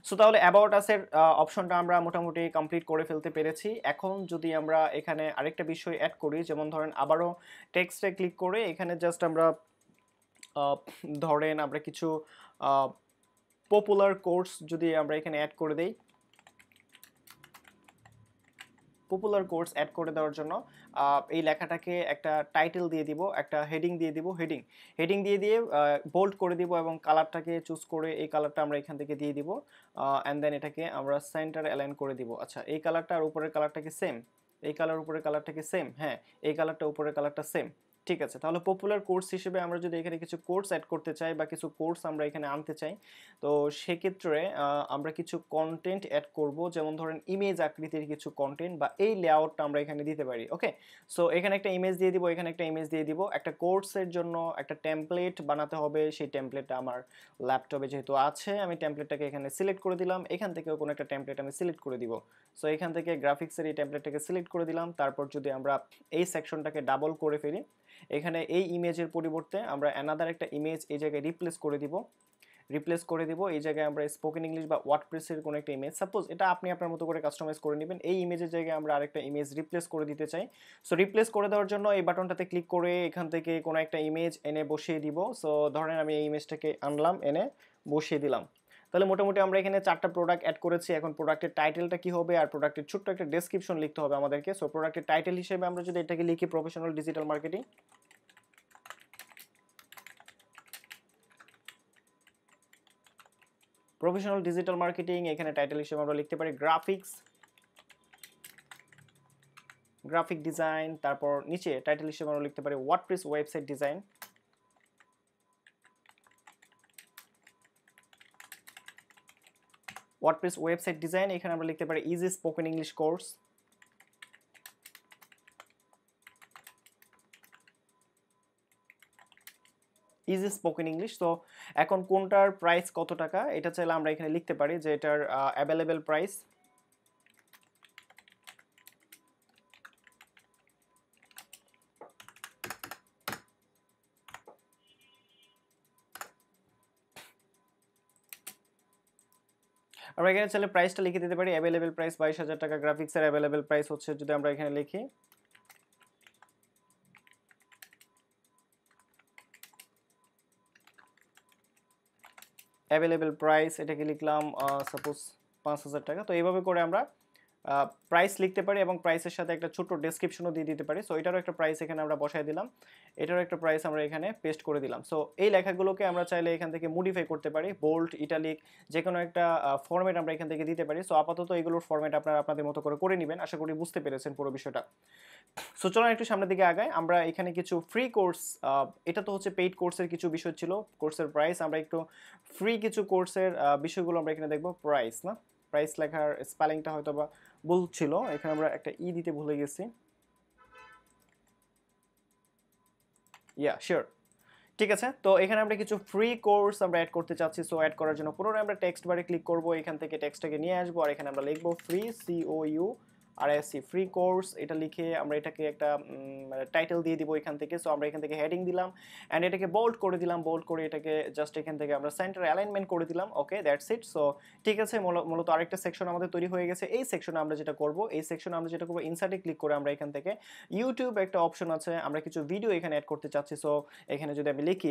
সো তাহলে অ্যাবাউট আস-এর অপশনটা আমরা মোটামুটি কমপ্লিট করে ফেলতে পেরেছি। এখন যদি আমরা এখানে আরেকটা বিষয় এড করি, যেমন ধরেন আবারও টেক্সটে ক্লিক করে এখানে জাস্ট আমরা আ ধরেন আমরা কিছু আ পপুলার কোর্স যদি আমরা এখানে এড করে দেই, পপুলার কোর্স এড করে দেওয়ার জন্য এই লেখাটাকে একটা টাইটেল দিয়ে দিব, একটা হেডিং দিয়ে দিব, হেডিং দিয়ে দিয়ে বোল্ড করে দিব এবং কালারটাকে চুজ করে এই কালারটা আমরা এখান থেকে দিয়ে দিব অ্যান্ড দেন এটাকে আমরা সেন্টার অ্যালাইন করে দিব। আচ্ছা, এই কালারটা আর উপরের কালারটা কি সেম? এই কালার উপরের কালারটা কি সেম? হ্যাঁ, এই কালারটা উপরের কালারটা সেম। ঠিক আছে, তাহলে পপুলার কোর্স হিসেবে আমরা যদি এখানে কিছু কোর্স অ্যাড করতে চাই বা কিছু কোর্স আমরা এখানে আনতে চাই, তো সেক্ষেত্রে আমরা কিছু কন্টেন্ট অ্যাড করব, যেমন ধরেন ইমেজ আকৃতির কিছু কন্টেন্ট বা এই লেআউটটা আমরা এখানে দিতে পারি। ওকে, সো এখানে একটা ইমেজ দিয়ে দিব, এখানে একটা ইমেজ দিয়ে দিব। একটা কোর্সের জন্য একটা টেমপ্লেট বানাতে হবে, সেই টেমপ্লেটটা আমার ল্যাপটপে যেহেতু আছে, আমি টেমপ্লেটটাকে এখানে সিলেক্ট করে দিলাম। এখান থেকেও কোনো একটা টেমপ্লেট আমি সিলেক্ট করে দিব। সো এখান থেকে গ্রাফিক্সের এই টেমপ্লেটটাকে সিলেক্ট করে দিলাম। তারপর যদি আমরা এই সেকশনটাকে ডাবল করে ফেলি, এখানে এই ইমেজের পরিবর্তে আমরা অ্যানাদার একটা ইমেজ এই জায়গায় রিপ্লেস করে দিব। এই জায়গায় আমরা স্পোকেন ইংলিশ বা ওয়ার্ডপ্রেসের কোনো একটা ইমেজ, সাপোজ এটা আপনি আপনার মতো করে কাস্টমাইজ করে নেবেন। এই ইমেজের জায়গায় আমরা আরেকটা ইমেজ রিপ্লেস করে দিতে চাই। সো রিপ্লেস করে দেওয়ার জন্য এই বাটনটাতে ক্লিক করে এখান থেকে কোনো একটা ইমেজ এনে বসিয়ে দিব। সো ধরেন আমি এই ইমেজটাকে আনলাম, এনে বসিয়ে দিলাম। তাহলে মোটামুটি আমরা এখানে 4টা প্রোডাক্ট অ্যাড করেছি। এখন প্রোডাক্টের টাইটেলটা কি হবে আর প্রোডাক্টের ছোট্ট একটা ডেসক্রিপশন লিখতে হবে আমাদেরকে। সো প্রোডাক্টের টাইটেল হিসেবে আমরা যদি এটাকে লিখি প্রফেশনাল ডিজিটাল মার্কেটিং, এখানে টাইটেল হিসেবে আমরা লিখতে পারি গ্রাফিক ডিজাইন। তারপর নিচে টাইটেল হিসেবে আমরা লিখতে পারি ওয়ার্ডপ্রেস ওয়েবসাইট ডিজাইন। এখানে আমরা লিখতে পারি ইজি স্পোকেন ইংলিশ কোর্স। তো এখন কোনটার প্রাইস কত টাকা এটা চাইলে আমরা এখানে লিখতে পারি যে এটার অ্যাভেলেবেল প্রাইস। আমরা এখানে চাইলে প্রাইসটা লিখে দিতে পারি, অ্যাভেলেবেল প্রাইস 22,000 টাকা। গ্রাফিক্সের অ্যাভেলেবেল প্রাইস হচ্ছে, যদি আমরা এখানে লিখি অ্যাভেলেবেল প্রাইস, এটাকে লিখলাম সাপোজ 5,000 টাকা। তো এইভাবে করে আমরা প্রাইস লিখতে পারি এবং প্রাইসের সাথে একটা ছোট্ট ডেসক্রিপশনও দিয়ে দিতে পারি। সো এটারও একটা প্রাইস এখানে আমরা বসায় দিলাম, এটারও একটা প্রাইস আমরা এখানে পেস্ট করে দিলাম। সো এই লেখাগুলোকে আমরা চাইলে এখান থেকে মডিফাই করতে পারি, বোল্ড, ইটালিক, যে কোনো একটা ফরম্যাট আমরা এখান থেকে দিতে পারি। সো আপাতত এগুলোর ফরম্যাট আপনারা আপনাদের মতো করে নেবেন। আশা করি বুঝতে পেরেছেন পুরো বিষয়টা। সো চলুন একটু সামনের দিকে আগাই। আমরা এখানে কিছু ফ্রি কোর্স, এটা তো হচ্ছে পেইড কোর্সের কিছু বিষয় ছিল, কোর্সের প্রাইস। আমরা একটু ফ্রি কিছু কোর্সের বিষয়গুলো আমরা এখানে দেখব। প্রাইস লেখার স্পেলিংটা হয়তো বা ভুল ছিল, এখানে আমরা একটা ই দিতে ভুলে গেছি। শিওর, ঠিক আছে। তো এখানে আমরা কিছু ফ্রি কোর্স আমরা অ্যাড করতে চাচ্ছি। সো অ্যাড করার জন্য পুনরায় আমরা টেক্সট বারে ক্লিক করব, এখান থেকে টেক্সটটাকে নিয়ে আসবো আর এখানে আমরা লিখবো ফ্রি, COURSE, ফ্রি কোর্স। এটা লিখে আমরা এটাকে একটা টাইটেল দিয়ে দিব এখান থেকে। সো আমরা এখান থেকে হেডিং দিলাম অ্যান্ড এটাকে বোল্ড করে দিলাম, বোল্ড করে এটাকে জাস্ট এখান থেকে আমরা সেন্টার অ্যালাইনমেন্ট করে দিলাম। ওকে, দ্যাটস ইট। সো ঠিক আছে, মূলত আরেকটা সেকশন আমাদের তৈরি হয়ে গেছে। এই সেকশনে আমরা যেটা করব, ইনসার্টে ক্লিক করে আমরা এখান থেকে ইউটিউব একটা অপশন আছে, আমরা কিছু ভিডিও এখানে অ্যাড করতে চাচ্ছি। সো এখানে যদি আমি লিখি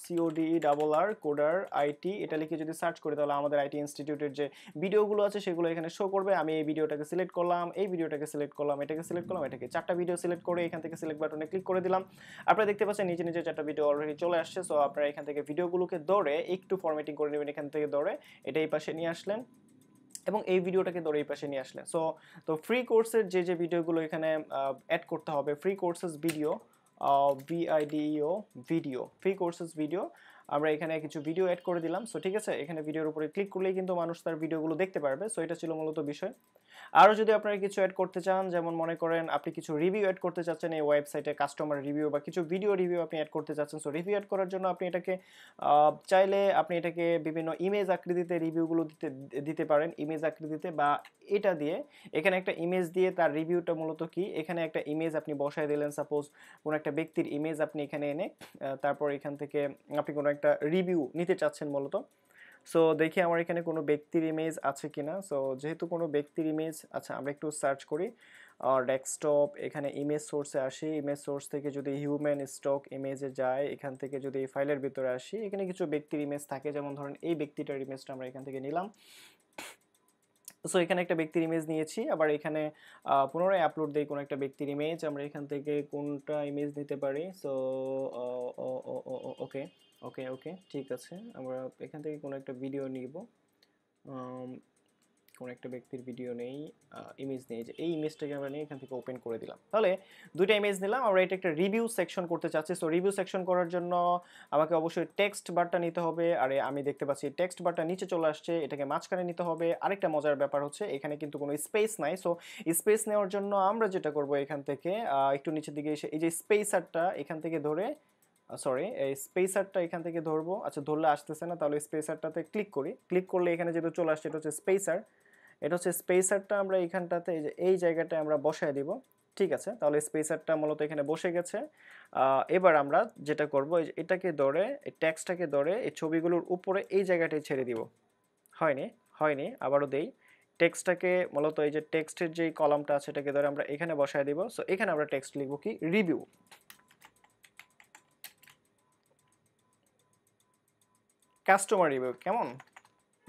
CODERR কোডার IT, এটা লিখে যদি সার্চ করি তাহলে আমাদের IT ইনস্টিটিউটের যে ভিডিওগুলো আছে সেগুলো এখানে শো করবে। আমি এই ভিডিওটাকে সিলেক্ট করলাম, এই ভিডিওটাকে সিলেক্ট করলাম, এটাকে সিলেক্ট করলাম, এটাকে 4টা ভিডিও সিলেক্ট করে এখান থেকে সিলেক্ট বাটনে ক্লিক করে দিলাম। আপনারা দেখতে পাচ্ছেন নিচে 4টা ভিডিও অলরেডি চলে আসছে। সো আপনারা এখান থেকে ভিডিওগুলোকে ধরে একটু ফরম্যাটিং করে নেবেন, এখান থেকে ধরে এটা এই পাশে নিয়ে আসলেন এবং এই ভিডিওটাকে ধরে এই পাশে নিয়ে আসলেন। তো ফ্রি কোর্সের যে ভিডিওগুলো এখানে অ্যাড করতে হবে, free courses video, VIDEO video, free courses video, আমরা এখানে কিছু ভিডিও অ্যাড করে দিলাম। সো ঠিক আছে, এখানে ভিডিওর উপরে ক্লিক করলেই কিন্তু মানুষ তার ভিডিওগুলো দেখতে পারবে। সো এটা ছিল মূলত বিষয়। আরও যদি আপনারা কিছু অ্যাড করতে চান, যেমন মনে করেন আপনি কিছু রিভিউ অ্যাড করতে চাচ্ছেন এই ওয়েবসাইটে, কাস্টমার রিভিউ বা কিছু ভিডিও রিভিউ আপনি অ্যাড করতে চাচ্ছেন। সো রিভিউ অ্যাড করার জন্য আপনি এটাকে চাইলে আপনি এটাকে বিভিন্ন ইমেজ আকৃতিতে রিভিউগুলো দিতে পারেন, ইমেজ আকৃতিতে, বা এটা দিয়ে এখানে একটা ইমেজ দিয়ে তার রিভিউটা মূলত কি, এখানে একটা ইমেজ আপনি বসায় দিলেন, সাপোজ কোনো একটা ব্যক্তির ইমেজ আপনি এখানে এনে তারপর এখান থেকে আপনি কোনো একটা একটা রিভিউ নিতে চাচ্ছেন মূলত। সো দেখি আমার এখানে কোনো ব্যক্তির ইমেজ আছে কিনা। সো যেহেতু কোনো ব্যক্তির ইমেজ, আচ্ছা আমরা একটু সার্চ করি ডেস্কটপ, এখানে ইমেজ সোর্সে আসি, ইমেজ সোর্স থেকে যদি হিউম্যান স্টক ইমেজে যায়, এখান থেকে যদি এই ফাইলের ভিতরে আসি, এখানে কিছু ব্যক্তির ইমেজ থাকে, যেমন ধরেন এই ব্যক্তিটার ইমেজটা আমরা এখান থেকে নিলাম। সো এখানে একটা ব্যক্তির ইমেজ নিয়েছি, আবার এখানে পুনরায় আপলোড দেই কোনো একটা ব্যক্তির ইমেজ, আমরা এখান থেকে কোনটা ইমেজ নিতে পারি। সো ওকে ওকে ওকে ঠিক আছে, আমরা এখান থেকে কোনো একটা ভিডিও নিব, কোনো একটা ব্যক্তির ভিডিও নেই, ইমেজ নেই, যে এই ইমেজটাকে আমরা নিয়ে এখান থেকে ওপেন করে দিলাম। তাহলে দুইটা ইমেজ নিলাম, আমরা এটা একটা রিভিউ সেকশন করতে চাচ্ছি। সো রিভিউ সেকশন করার জন্য আমাকে অবশ্যই টেক্সট বারটা নিতে হবে। আর আমি দেখতে পাচ্ছি টেক্সট বারটা নিচে চলে আসছে, এটাকে মাঝখানে নিতে হবে। আরেকটা মজার ব্যাপার হচ্ছে এখানে কিন্তু কোনো স্পেস নাই। সো স্পেস নেওয়ার জন্য আমরা যেটা করব, এখান থেকে একটু নিচের দিকে এসে এই যে স্পেসারটা এখান থেকে ধরে, সরি এই স্পেসারটা এখান থেকে ধরবো। আচ্ছা ধরলে আসতেছে না, তাহলে স্পেসারটাতে ক্লিক করি, ক্লিক করলে এখানে যেটা চলে আসছে এটা হচ্ছে স্পেসার। এটা হচ্ছে স্পেসারটা আমরা এইখানটাতে এই জায়গাটায় আমরা বসায় দিব। ঠিক আছে, তাহলে স্পেসারটা মূলত এখানে বসে গেছে। এবার আমরা যেটা করব, এটাকে ধরে এই টেক্সটটাকে ধরে এই ছবিগুলোর উপরে এই জায়গাটায় ছেড়ে দিব। হয়নি, হয়নি, আবারও দেই। টেক্সটটাকে মূলত এই যে টেক্সটের যেই কলামটা আছে এটাকে ধরে আমরা এখানে বসায় দিব। সো এখানে আমরা টেক্সট লিখব কি, রিভিউ। কাস্টমার রিভিউ কেমন,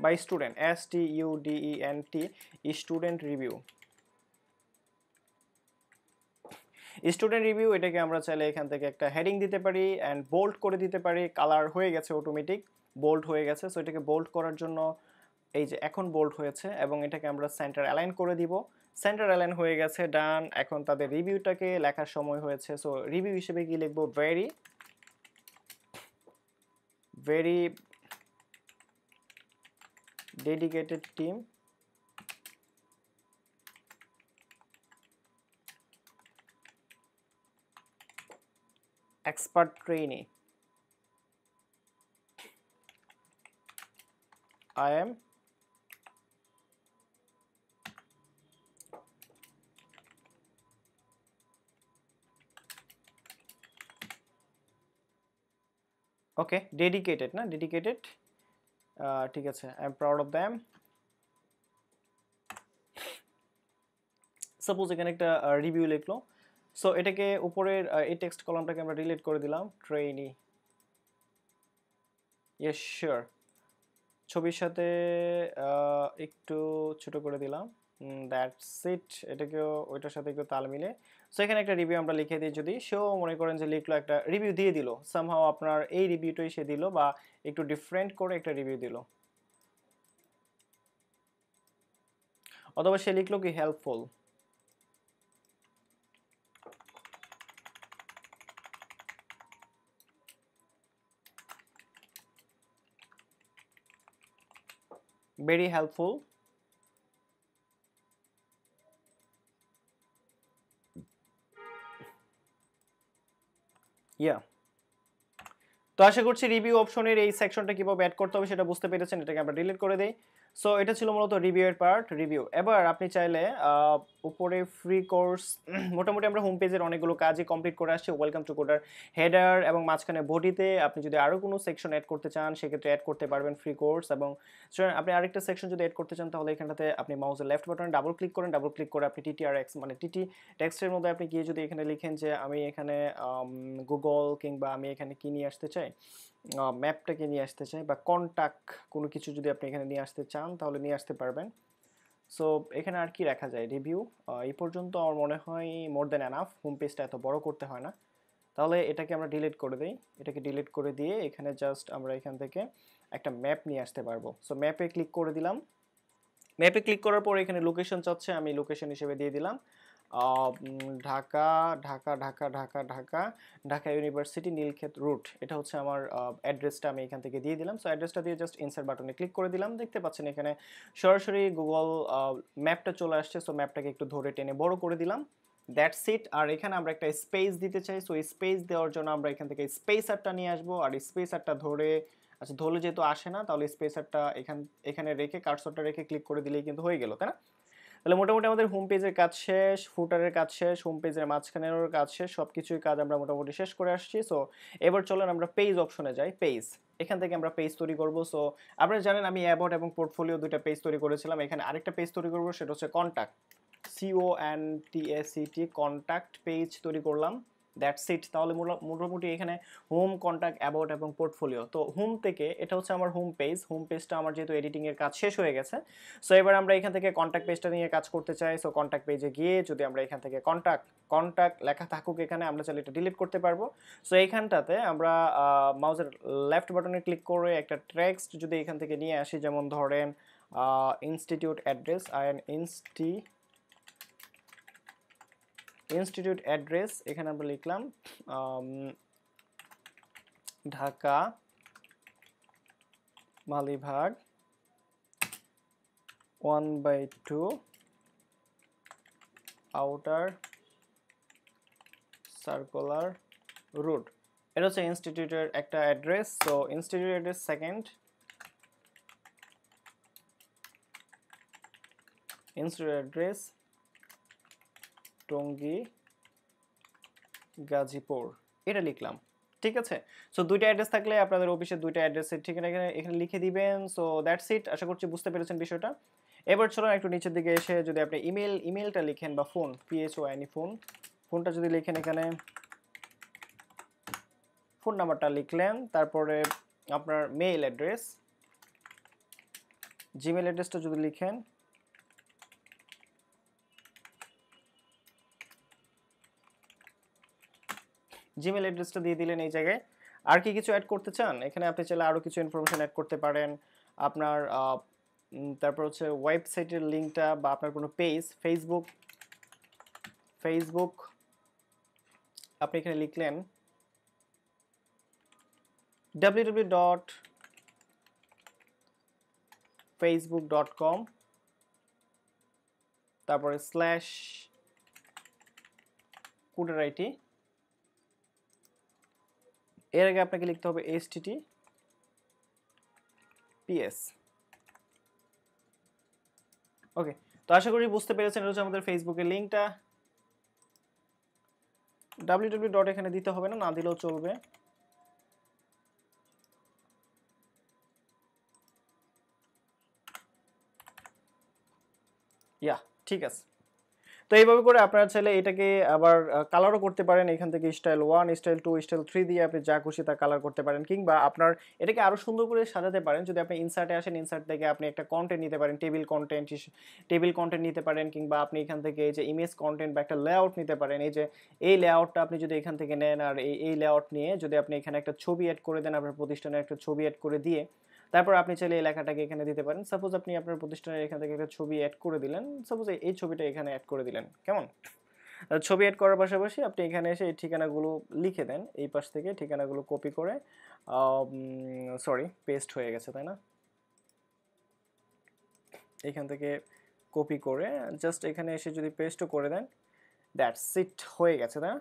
by student, STUDENT, student review. Student review, এটাকে আমরা চাইলে এখান থেকে একটা হেডিং দিতে পারি অ্যান্ড বোল্ড করে দিতে পারি। কালার হয়ে গেছে অটোমেটিক, বোল্ড হয়ে গেছে। সো এটাকে বোল্ড করার জন্য এই যে এখন বোল্ড হয়েছে, এবং এটাকে আমরা সেন্টার অ্যালাইন করে দিব। সেন্টার অ্যালাইন হয়ে গেছে, ডান। এখন তাদের রিভিউটাকে লেখার সময় হয়েছে। সো রিভিউ হিসেবে কি লিখবো, very very dedicated team, expert trainee, I am okay dedicated, না ডেডিকেটেড, ঠিক আছে, I am proud of them. Suppose এখানে একটা রিভিউ লিখলো। সো এটাকে উপরের এই টেক্সট কলামটাকে আমরা ডিলিট করে দিলাম, ট্রেইনি, ইয়েস শিওর। ছবির সাথে একটু ছোট করে দিলাম, দ্যাটস ইট। এটাকেও ওইটার সাথে একটু তাল মিলে। সো এখানে একটা রিভিউ আমরা লিখে দিই, যদি সেও মনে করেন যে লিখলো, একটা রিভিউ দিয়ে দিল, সামহাও আপনার এই রিভিউটাই সে দিল, বা একটু ডিফারেন্ট করে একটা রিভিউ দিল, অথবা সে লিখলো কি হেল্পফুল। very helpful, yeah। তো আশা করছি রিভিউ অপশনের এই সেকশনটা কিভাবে অ্যাড করতে হবে সেটা বুঝতে পেরেছেন। এটাকে আমরা ডিলিট করে দেই। সো এটা ছিল মূলত রিভিউ এর পার্ট, রিভিউ। এবার আপনি চাইলে উপরে ফ্রি কোর্স, মোটামুটি আমরা হোম পেজের অনেকগুলো কাজই কমপ্লিট করে আসছি। ওয়েলকাম টু কোডার হেডার এবং মাঝখানে বডিতে আপনি যদি আরও কোনো সেকশন অ্যাড করতে চান সেক্ষেত্রে অ্যাড করতে পারবেন ফ্রি কোর্স। এবং আপনি আরেকটা সেকশন যদি অ্যাড করতে চান তাহলে এখানটাতে আপনি মাউসের লেফট বাটনে ডাবল ক্লিক করেন, ডাবল ক্লিক করে আপনি TTRX মানে টিটি টেক্সটের মধ্যে আপনি গিয়ে যদি এখানে লিখেন যে আমি এখানে গুগল, কিংবা আমি এখানে কি নিয়ে আসতে চাই, ম্যাপটাকে নিয়ে আসতে চাই, বা কন্টাক্ট কোনো কিছু যদি আপনি এখানে নিয়ে আসতে চান তাহলে নিয়ে আসতে পারবেন। সো এখানে আর কি রাখা যায়, রিভিউ এই পর্যন্ত আমার মনে হয় মোর দ্যান এনাফ। হোম পেজটা এত বড় করতে হয় না। তাহলে এটাকে আমরা ডিলিট করে দিই। এটাকে ডিলিট করে দিয়ে এখানে জাস্ট আমরা এখান থেকে একটা ম্যাপ নিয়ে আসতে পারবো। সো ম্যাপে ক্লিক করে দিলাম। ম্যাপে ক্লিক করার পর এখানে লোকেশন চাচ্ছে, আমি লোকেশন হিসেবে দিয়ে দিলাম ঢাকা ঢাকা ঢাকা ঢাকা ঢাকা ঢাকা ইউনিভার্সিটি নীলক্ষেত রুট। এটা হচ্ছে আমার অ্যাড্রেসটা, আমি এখান থেকে দিয়ে দিলাম। সো অ্যাড্রেসটা দিয়ে জাস্ট ইনসার্ট বাটনে ক্লিক করে দিলাম। দেখতে পাচ্ছেন এখানে সরাসরি গুগল ম্যাপটা চলে আসছে। সো ম্যাপটাকে একটু ধরে টেনে বড় করে দিলাম, দ্যাটস ইট। আর এখানে আমরা একটা স্পেস দিতে চাই। সো স্পেস দেওয়ার জন্য আমরা এখান থেকে স্পেসারটা নিয়ে আসবো, আর স্পেসারটা ধরে, আচ্ছা ধরলে যেহেতু আসে না তাহলে স্পেসারটা এখানে রেখে কার্সরটা রেখে ক্লিক করে দিলেই কিন্তু হয়ে গেল, তাই না? তাহলে মোটামুটি আমাদের হোম পেজের কাজ শেষ, ফুটারের কাজ শেষ, হোম পেজের মাঝখানের কাজ শেষ, সব কিছুই কাজ আমরা মোটামুটি শেষ করে আসছি। সো এবার চলেন আমরা পেজ অপশনে যাই। পেজ এখান থেকে আমরা পেজ তৈরি করব। সো আপনারা জানেন আমি অ্যাবাউট এবং পোর্টফোলিও দুইটা পেজ তৈরি করেছিলাম। এখানে আরেকটা পেজ তৈরি করব, সেটা হচ্ছে কন্টাক্ট, CONTACT, কন্টাক্ট পেজ তৈরি করলাম। That's it. তাহলে মোটামুটি এখানে হোম, কন্টাক্ট, অ্যাবাউট এবং পোর্টফোলিও। তো হোম থেকে এটা হচ্ছে আমার হোম পেজ। হোম পেজটা আমার যেহেতু এডিটিং এর কাজ শেষ হয়ে গেছে, সো এবার আমরা এখান থেকে কন্টাক্ট পেজটা নিয়ে কাজ করতে চাই। সো কন্টাক্ট পেজে গিয়ে যদি আমরা এখান থেকে কন্টাক্ট কন্টাক্ট লেখা থাকুক এখানে, আমরা চাইলে এটা ডিলিট করতে পারবো। সো এইখানটাতে আমরা মাউসের লেফট বাটনে ক্লিক করে একটা টেক্সট যদি এখান থেকে নিয়ে আসি, যেমন ধরেন ইনস্টিটিউট অ্যাড্রেস, ইনস্টিটিউট অ্যাড্রেস এখানে আমরা লিখলাম Dhaka Malibagh 1/2 outer circular road. এটা হচ্ছে ইনস্টিটিউটের একটা address. So institute address second, institute address Tongi Gazipur, এটা লিখলাম। ঠিক আছে। সো দুইটা অ্যাড্রেস থাকলে আপনাদের অফিসের দুইটা অ্যাড্রেসের ঠিকানা এখানে লিখে দিবেন। So that's it. আশা করছি বুঝতে পেরেছেন বিষয়টা। এবার চলুন একটু নিচের দিকে এসে যদি আপনি ইমেলটা লিখেন বা ফোন, PHONE ফোনটা যদি লিখেন, এখানে ফোন নাম্বারটা লিখলেন, তারপরে আপনার মেইল অ্যাড্রেস, জিমেল অ্যাড্রেসটা যদি লিখেন, জিমেল অ্যাড্রেসটা দিয়ে দিলেন এই জায়গায়। আর কি কিছু অ্যাড করতে চান এখানে, আপনি চাইলে আরও কিছু ইনফরমেশন অ্যাড করতে পারেন। আপনার তারপর হচ্ছে ওয়েবসাইটের লিঙ্কটা বা আপনার কোনো পেজ, ফেসবুক আপনি এখানে লিখলেন www.facebook.com, তারপরে /CoderIT, এর আগে আপনাকে লিখতে হবে HTTPS। ওকে, তো আশা করি বুঝতে পেরেছেন। এটা হচ্ছে আমাদের ফেসবুকের লিঙ্কটা। www. এখানে দিতে হবে না, না দিলেও চলবে। ইয়া, ঠিক আছে। তো এইভাবে করে আপনারা চাইলে এটাকে আবার কালারও করতে পারেন। এখান থেকে স্টাইল 1, স্টাইল 2, স্টাইল 3 দিয়ে আপনি যা খুশি তা কালার করতে পারেন, কিংবা আপনার এটাকে আরও সুন্দর করে সাজাতে পারেন। যদি আপনি ইনসার্টে আসেন, ইনসার্ট থেকে আপনি একটা কন্টেন্ট নিতে পারেন, টেবিল কন্টেন্ট নিতে পারেন, কিংবা আপনি এখান থেকে এই যে ইমেজ কন্টেন্ট বা একটা লেআউট নিতে পারেন। এই যে এই লেআউটটা আপনি যদি এখান থেকে নেন, আর এই লেআউট নিয়ে যদি আপনি এখানে একটা ছবি অ্যাড করে দেন, আপনার প্রতিষ্ঠানের একটা ছবি অ্যাড করে দিয়ে তারপর আপনি চাইলে এই লেখাটাকে এখানে দিতে পারেন। সাপোজ আপনি আপনার প্রতিষ্ঠানের এখান থেকে একটা ছবি অ্যাড করে দিলেন, সাপোজ এই ছবিটা এখানে অ্যাড করে দিলেন, কেমন? ছবি অ্যাড করার পাশাপাশি আপনি এখানে এসে এই ঠিকানাগুলো লিখে দেন, এই পাশ থেকে ঠিকানাগুলো কপি করে, পেস্ট হয়ে গেছে তাই না, এখান থেকে কপি করে জাস্ট এখানে এসে যদি পেস্টও করে দেন, দ্যাটস ইট, হয়ে গেছে তাই না।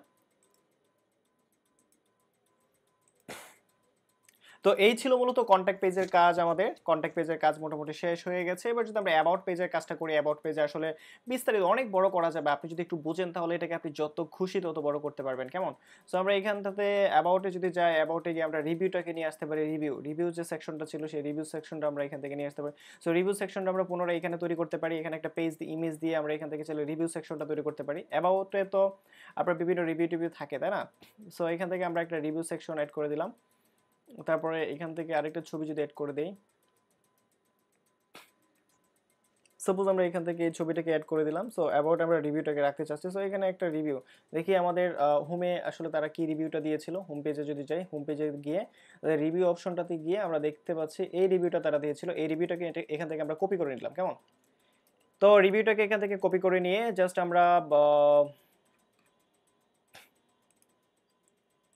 তো এই ছিল মূলত কন্ট্যাক্ট পেজের কাজ। আমাদের কন্ট্যাক্ট পেজের কাজ মোটামুটি শেষ হয়ে গেছে। এবার যদি আমরা অ্যাবাউট পেজের কাজটা করি, অ্যাবাউট পেজে আসলে বিস্তারিত অনেক বড় করা যাবে। আপনি যদি একটু বোঝেন তাহলে এটাকে আপনি যত খুশি তত বড় করতে পারবেন, কেমন? সো আমরা এখানটাতে অ্যাবাউটে যদি যাই, অ্যাবাউটে গিয়ে আমরা রিভিউটাকে নিয়ে আসতে পারি। রিভিউ যে সেকশনটা ছিল, সেই রিভিউ সেকশনটা আমরা এখান থেকে নিয়ে আসতে পারি। সো রিভিউ সেকশনটা আমরা পুনরায় এখানে তৈরি করতে পারি। এখানে একটা পেজ দিয়ে ইমেজ দিয়ে আমরা এখান থেকে চাইলে রিভিউ সেকশনটা তৈরি করতে পারি। অ্যাবাউটে তো আপনার বিভিন্ন রিভিউ থাকে তাই না। সো এখান থেকে আমরা একটা রিভিউ সেকশন অ্যাড করে দিলাম। তারপরে এখান থেকে আরেকটা ছবি যদি অ্যাড করে দেই, সাপোজ আমরা এখান থেকে এই ছবিটাকে অ্যাড করে দিলাম। সো অ্যাবাউট আমরা রিভিউটাকে রাখতে চাচ্ছি। সো এখানে একটা রিভিউ দেখি আমাদের হোমে আসলে তারা কি রিভিউটা দিয়েছিল। হোম পেজে যদি যাই, হোম পেজে গিয়ে রিভিউ অপশনটাতে গিয়ে আমরা দেখতে পাচ্ছি এই রিভিউটা তারা দিয়েছিল। এই রিভিউটাকে এখান থেকে আমরা কপি করে নিলাম, কেমন? তো রিভিউটাকে এখান থেকে কপি করে নিয়ে জাস্ট আমরা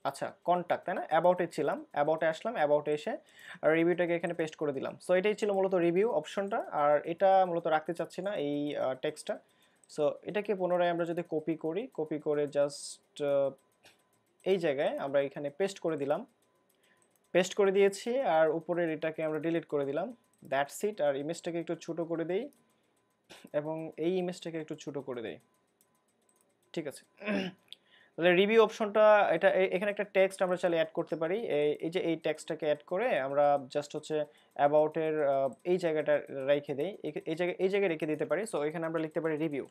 আচ্ছা কন্টাক্ট তাই না, অ্যাবাউটে ছিলাম, অ্যাবাউটে আসলাম, অ্যাবাউটে এসে রিভিউটাকে এখানে পেস্ট করে দিলাম। সো এটাই ছিল মূলত রিভিউ অপশনটা, আর এটা মূলত রাখতে চাচ্ছি না এই টেক্সটটা। সো এটাকে পুনরায় আমরা যদি কপি করি, কপি করে জাস্ট এই জায়গায় আমরা এখানে পেস্ট করে দিলাম, পেস্ট করে দিয়েছি, আর উপরের এটাকে আমরা ডিলিট করে দিলাম। That's it. আর ইমেজটাকে একটু ছোট করে দেই এবং এই ইমেজটাকে একটু ছোট করে দেই, ঠিক আছে। তাহলে রিভিউ অপশনটা এটা এখানে একটা টেক্সট আমরা চাইলে অ্যাড করতে পারি। এই যে এই টেক্সটটাকে অ্যাড করে আমরা জাস্ট হচ্ছে অ্যাবাউট এর এই জায়গাটা রেখে দেই, এই জায়গায় রেখে দিতে পারি। সো এখানে আমরা লিখতে পারি রিভিউ,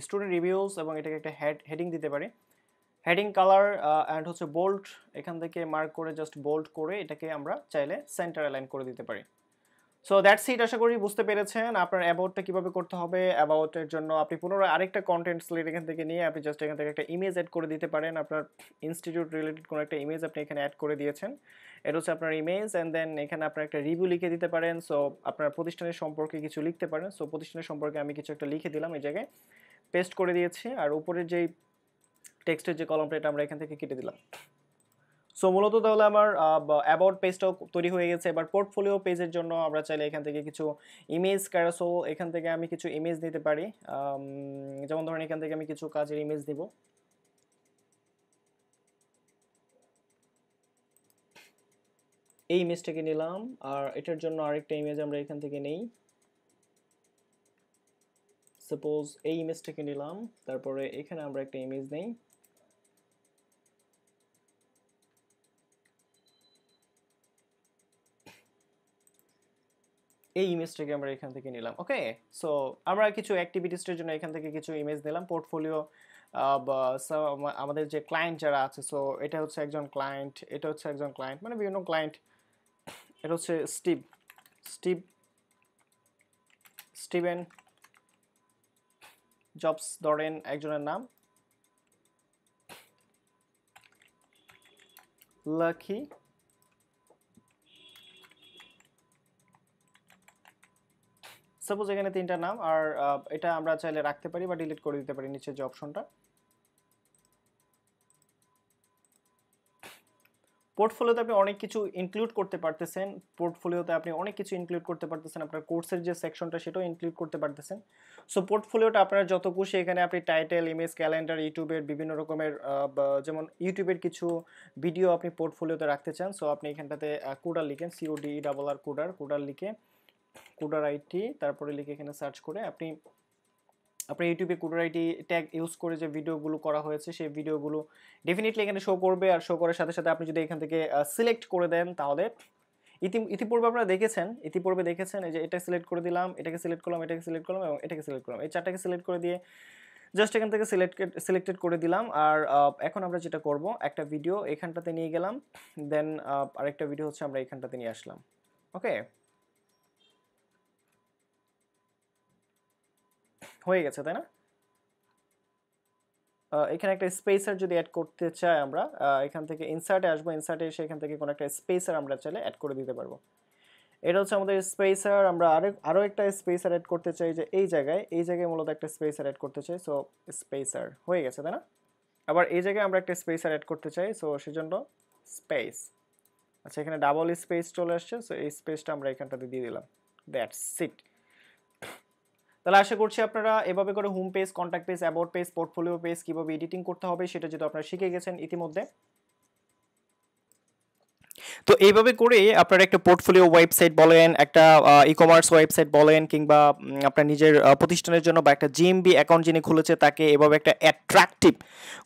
স্টুডেন্ট রিভিউস, এবং এটাকে একটা হেডিং দিতে পারি। হেডিং কালার অ্যান্ড হচ্ছে বোল্ড, এখান থেকে মার্ক করে জাস্ট বোল্ড করে এটাকে আমরা চাইলে সেন্টার অ্যালাইন করে দিতে পারি। সো দ্যাটস ইট, আশা করি বুঝতে পেরেছেন আপনার অ্যাবাউটটা কীভাবে করতে হবে। অ্যাবাউটের জন্য আপনি পুনরায় আরেকটা কন্টেন্ট স্লেট এখান থেকে নিয়ে আপনি জাস্ট এখান থেকে একটা ইমেজ অ্যাড করে দিতে পারেন। আপনার ইনস্টিটিউট রিলেটেড কোনো একটা ইমেজ আপনি এখানে অ্যাড করে দিয়েছেন, এটা হচ্ছে আপনার ইমেজ, অ্যান্ড দেন এখানে আপনার একটা রিভিউ লিখে দিতে পারেন। সো আপনার প্রতিষ্ঠানের সম্পর্কে কিছু লিখতে পারেন। সো প্রতিষ্ঠানের সম্পর্কে আমি কিছু একটা লিখে দিলাম, এই জায়গায় পেস্ট করে দিয়েছি, আর উপরের যেই টেক্সটের যে কলমটা এটা আমরা এখান থেকে কেটে দিলাম। সো মূলত তাহলে আমার অ্যাবাউট পেজটাও তৈরি হয়ে গেছে। এবার পোর্টফোলিও পেজের জন্য আমরা চাইলে এখান থেকে কিছু ইমেজ ক্যারাসেল, এখান থেকে আমি কিছু ইমেজ নিতে পারি। যেমন ধরেন এখান থেকে আমি কিছু কাজের ইমেজ দিব। এই ইমেজটাকে নিলাম, আর এটার জন্য আরেকটা ইমেজ আমরা এখান থেকে নেই। সাপোজ এই ইমেজটাকে নিলাম, তারপরে এখানে আমরা একটা ইমেজ নেই। এই ইমেজটাকে আমরা এখান থেকে নিলাম। ওকে, সো আমরা কিছু অ্যাক্টিভিটিসের জন্য এখান থেকে কিছু ইমেজ নিলাম। পোর্টফোলিও আমাদের যে ক্লায়েন্ট যারা আছে, সো এটা হচ্ছে একজন ক্লায়েন্ট, এটা হচ্ছে একজন ক্লায়েন্ট, মানে বিভিন্ন ক্লায়েন্ট। এটা হচ্ছে স্টিভেন জবস ধরেন একজনের নাম, লাকি, সাপোজ এখানে তিনটা নাম। আর এটা আমরা চাইলে রাখতে পারি বা ডিলিট করে দিতে পারি নিচের যে অপশনটা। পোর্টফোলিওতে আপনি অনেক কিছু ইনক্লুড করতে পারতেছেন, আপনার কোর্সের যে সেকশনটা সেটাও ইনক্লুড করতে পারতেছেন। সো পোর্টফোলিওটা আপনার যত খুশি এখানে আপনি টাইটেল, ইমেজ, ক্যালেন্ডার, ইউটিউবের বিভিন্ন রকমের যেমন ইউটিউবের কিছু ভিডিও আপনি পোর্টফোলিওতে রাখতে চান। সো আপনি এখানটাতে কুডার লিখেন, CODER কুডার লিখে কুডার আইটি, তারপরে লিখে এখানে সার্চ করে আপনি আপনার ইউটিউবে কুডার আইটি ট্যাগ ইউজ করে যে ভিডিওগুলো করা হয়েছে সেই ভিডিওগুলো ডেফিনেটলি এখানে শো করবে। আর শো করার সাথে সাথে আপনি যদি এখান থেকে সিলেক্ট করে দেন, তাহলে ইতিপূর্বে আপনারা দেখেছেন এই যে এটা সিলেক্ট করে দিলাম, এটাকে সিলেক্ট করলাম, এটাকে সিলেক্ট করলাম এবং এটাকে সিলেক্ট করলাম, এই চারটাকে সিলেক্ট করে দিয়ে জাস্ট এখান থেকে সিলেক্টেড করে দিলাম। আর এখন আমরা যেটা করব, একটা ভিডিও এখানটাতে নিয়ে গেলাম, দেন আরেকটা ভিডিও হচ্ছে আমরা এখানটাতে নিয়ে আসলাম। ওকে, হয়ে গেছে তাই না? এখানে একটা স্পেসার যদি অ্যাড করতে চাই আমরা, এখান থেকে ইনসার্টে আসবো, ইনসার্টে এসে এখান থেকে কোনো একটা স্পেসার আমরা চাইলে অ্যাড করে দিতে পারবো। এটা হচ্ছে আমাদের স্পেসার। আমরা আরও একটা স্পেসার অ্যাড করতে চাই, যে এই জায়গায় মূলত একটা স্পেসার অ্যাড করতে চাই। সো স্পেসার হয়ে গেছে তাই না? আবার এই জায়গায় আমরা একটা স্পেসার অ্যাড করতে চাই, সো সেজন্য স্পেস। আচ্ছা, এখানে ডাবল স্পেস চলে আসছে, সো এই স্পেসটা আমরা এখানটাতে দিয়ে দিলাম। That's it. তাহলে আশা করছি আপনারা এভাবে করে home page, contact page, about page, portfolio page কীভাবে এডিটিং করতে হবে সেটা যদি আপনারা শিখে গেছেন ইতিমধ্যে। তো এইভাবে করে আপনারা একটা পোর্টফোলিও ওয়েবসাইট বলেন, একটা ই-কমার্স ওয়েবসাইট বলেন, কিংবা আপনার নিজের প্রতিষ্ঠানের জন্য বা একটা জিএমবি অ্যাকাউন্ট যিনি খুলেছে তাকে এভাবে একটা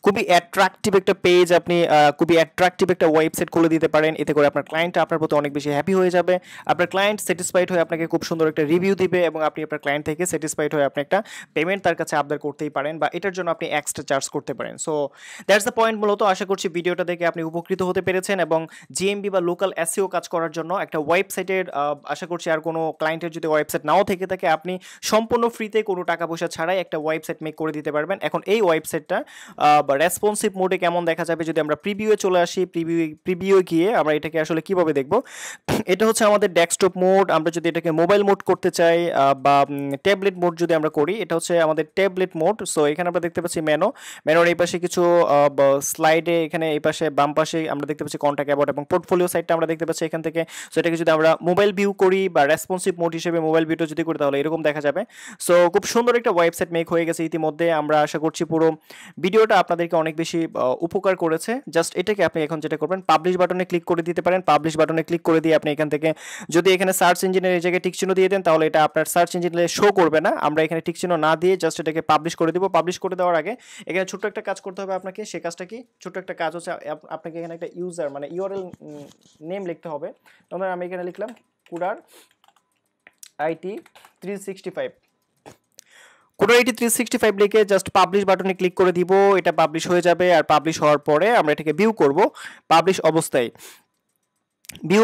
খুবই অ্যাট্রাকটিভ একটা পেজ, আপনি খুবই অ্যাট্রাকটিভ একটা ওয়েবসাইট খুলে দিতে পারেন। এতে করে আপনার ক্লায়েন্টটা আপনার প্রতি অনেক বেশি হ্যাপি হয়ে যাবে। আপনার ক্লায়েন্ট স্যাটিসফাইড হয়ে আপনাকে খুব সুন্দর একটা রিভিউ দিবে, এবং আপনি আপনার ক্লায়েন্ট থেকে স্যাটিসফাইড হয়ে আপনি একটা পেমেন্ট তার কাছে আবদার করতেই পারেন, বা এটার জন্য আপনি এক্সট্রা চার্জ করতে পারেন। So that's the point. মূলত আশা করছি ভিডিওটা দেখে আপনি উপকৃত হতে পেরেছেন, এবং জিএমবি বা লোকাল এসইও কাজ করার জন্য একটা ওয়েবসাইটের আশা করছি, আর কোনো ক্লায়েন্টের যদি ওয়েবসাইট নাও থেকে থাকে, আপনি সম্পূর্ণ ফ্রিতে কোনো টাকা পয়সা ছাড়াই একটা ওয়েবসাইট মেক করে দিতে পারবেন। এখন এই ওয়েবসাইটটা রেসপন্সিভ মোডে কেমন দেখা যাবে যদি আমরা প্রিভিউয়ে চলে আসি। প্রিভিউয়ে গিয়ে আমরা এটাকে আসলে কিভাবে দেখব, এটা হচ্ছে আমাদের ডেস্কটপ মোড। আমরা যদি এটাকে মোবাইল মোড করতে চাই বা ট্যাবলেট মোড যদি আমরা করি, এটা হচ্ছে আমাদের ট্যাবলেট মোড। সো এখানে আমরা দেখতে পাচ্ছি মেনোর এই পাশে কিছু স্লাইডে, এখানে এই পাশে বাম পাশে আমরা দেখতে পাচ্ছি কন্ট্যাক্ট, অ্যাবাউট এবং পোর্টফোলিও সাইট ওয়েবসাইটটা আমরা দেখতে পাচ্ছি এখান থেকে। সো এটাকে যদি আমরা মোবাইল ভিউ করি বা রেসপন্সিভ মোড হিসেবে মোবাইল ভিউটা যদি করি তাহলে এরকম দেখা যাবে। সো খুব সুন্দর একটা ওয়েবসাইট মেক হয়ে গেছে ইতিমধ্যে। আমরা আশা করছি পুরো ভিডিওটা আপনাদেরকে অনেক বেশি উপকার করেছে। জাস্ট এটাকে আপনি এখন যেটা করবেন, পাবলিশ বাটনে ক্লিক করে দিতে পারেন। পাবলিশ বাটনে ক্লিক করে দিয়ে আপনি এখান থেকে যদি এখানে সার্চ ইঞ্জিনের এই জায়গায় টিক চিহ্ন দিয়ে দেন তাহলে এটা আপনার সার্চ ইঞ্জিনে শো করবে না। আমরা এখানে টিক চিহ্ন না দিয়ে জাস্ট এটাকে পাবলিশ করে দিব। পাবলিশ করে দেওয়ার আগে এখানে ছোট্ট একটা কাজ করতে হবে আপনাকে। সেই কাজটা কি? ছোট্ট একটা কাজ হচ্ছে আপনাকে এখানে একটা ইউজার মানে ইউআরএল নেম লিখতে হবে। ধরুন আমি এখানে লিখলাম কুডার আইটি 365। কোডার আইটি 365 লিখে জাস্ট পাবলিশ বাটনে ক্লিক করে দিব। এটা পাবলিশ হয়ে যাবে। আর পাবলিশ হওয়ার পরে আমরা এটাকে ভিউ করব পাবলিশ অবস্থায়। ভিউ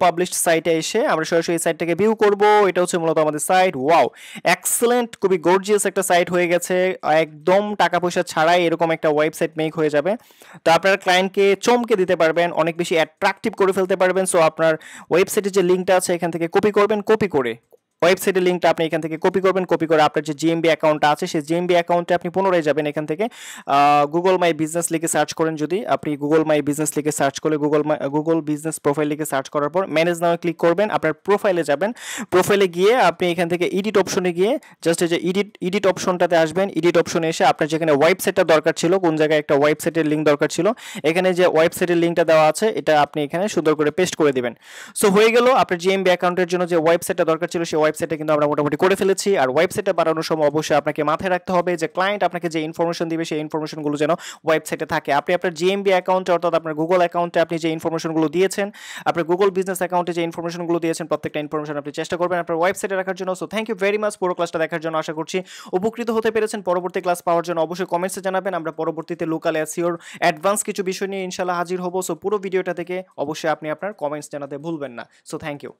পাবলিশড সাইটে এসে আমরা সরাসরি এই সাইটটাকে ভিউ করব। এটা হচ্ছে মূলত আমাদের সাইট। ওয়াও, এক্সেলেন্ট, খুবই গর্জিয়াস একটা সাইট হয়ে গেছে। একদম টাকা পয়সা ছাড়াই এরকম একটা ওয়েবসাইট মেক হয়ে যাবে। তো আপনারা ক্লায়েন্টকে চমকে দিতে পারবেন, অনেক বেশি অ্যাট্রাকটিভ করে ফেলতে পারবেন। সো আপনার ওয়েবসাইটের যে লিঙ্কটা আছে এখান থেকে কপি করবেন, কপি করে ওয়েবসাইটের লিঙ্কটা আপনি এখান থেকে কপি করবেন। কপি করে আপনার যে জিএমবি অ্যাকাউন্টটা আছে সেই জিএমবি অ্যাকাউন্টে আপনি পুনরায় যাবেন। এখান থেকে গুগল মাই বিজনেস লিখে সার্চ করেন। যদি আপনি গুগল মাই বিজনেস লিখে সার্চ করলে গুগল বিজনেস প্রোফাইল লিখে সার্চ করার পর ম্যানেজ নামে ক্লিক করবেন। আপনার প্রোফাইলে যাবেন। প্রোফাইলে গিয়ে আপনি এখান থেকে এডিট অপশনে গিয়ে জাস্ট এই যে এডিট অপশনটাতে আসবেন। এডিট অপশনে এসে আপনার যেখানে ওয়েবসাইটটা দরকার ছিল, কোন জায়গায় একটা ওয়েবসাইটের লিঙ্ক দরকার ছিল, এখানে যে ওয়েবসাইটের লিঙ্কটা দেওয়া আছে এটা আপনি এখানে সুন্দর করে পেস্ট করে দিবেন। সো হয়ে গেল। আপনার জিএমবি অ্যাকাউন্টের জন্য যে ওয়েবসাইটটা দরকার ছিল সেই ওয়েবসাইটটা কিন্তু আমরা মোটামুটি করে ফেলেছি। আর ওয়েবসাইটটা বানানোর সময় অবশ্যই আপনাকে মাথায় রাখতে হবে যে ক্লায়েন্ট আপনাকে যে ইনফরমেশন দিবে সেই ইনফরমেশনগুলো যেন ওয়েবসাইটে থাকে। আপনি আপনার জিএমবি অ্যাকাউন্টে অর্থাৎ আপনার গুগল অ্যাকাউন্টে আপনি যে ইনফরমেশনগুলো দিয়েছেন, আপনার গুগল বিজনেস অ্যাকাউন্টে যে ইনফরমেশনগুলো দিয়েছেন প্রত্যেকটা ইনফরমেশন আপনি চেষ্টা করবেন আপনার ওয়েবসাইটে রাখার জন্য। So thank you very much পুরো ক্লাসটা দেখার জন্য। আশা করছি উপকৃত হতে পেরেছেন। পরবর্তী ক্লাস পাওয়ার জন্য অবশ্যই কমেন্টসে জানাবেন। আমরা পরবর্তীতে লোকাল এসইওর অ্যাডভান্স কিছু বিষয় নিয়ে ইনশাআল্লাহ হাজির হব। সো পুরো ভিডিওটা থেকে অবশ্যই আপনি আপনার কমেন্টস জানাতে ভুলবেন না। So thank you.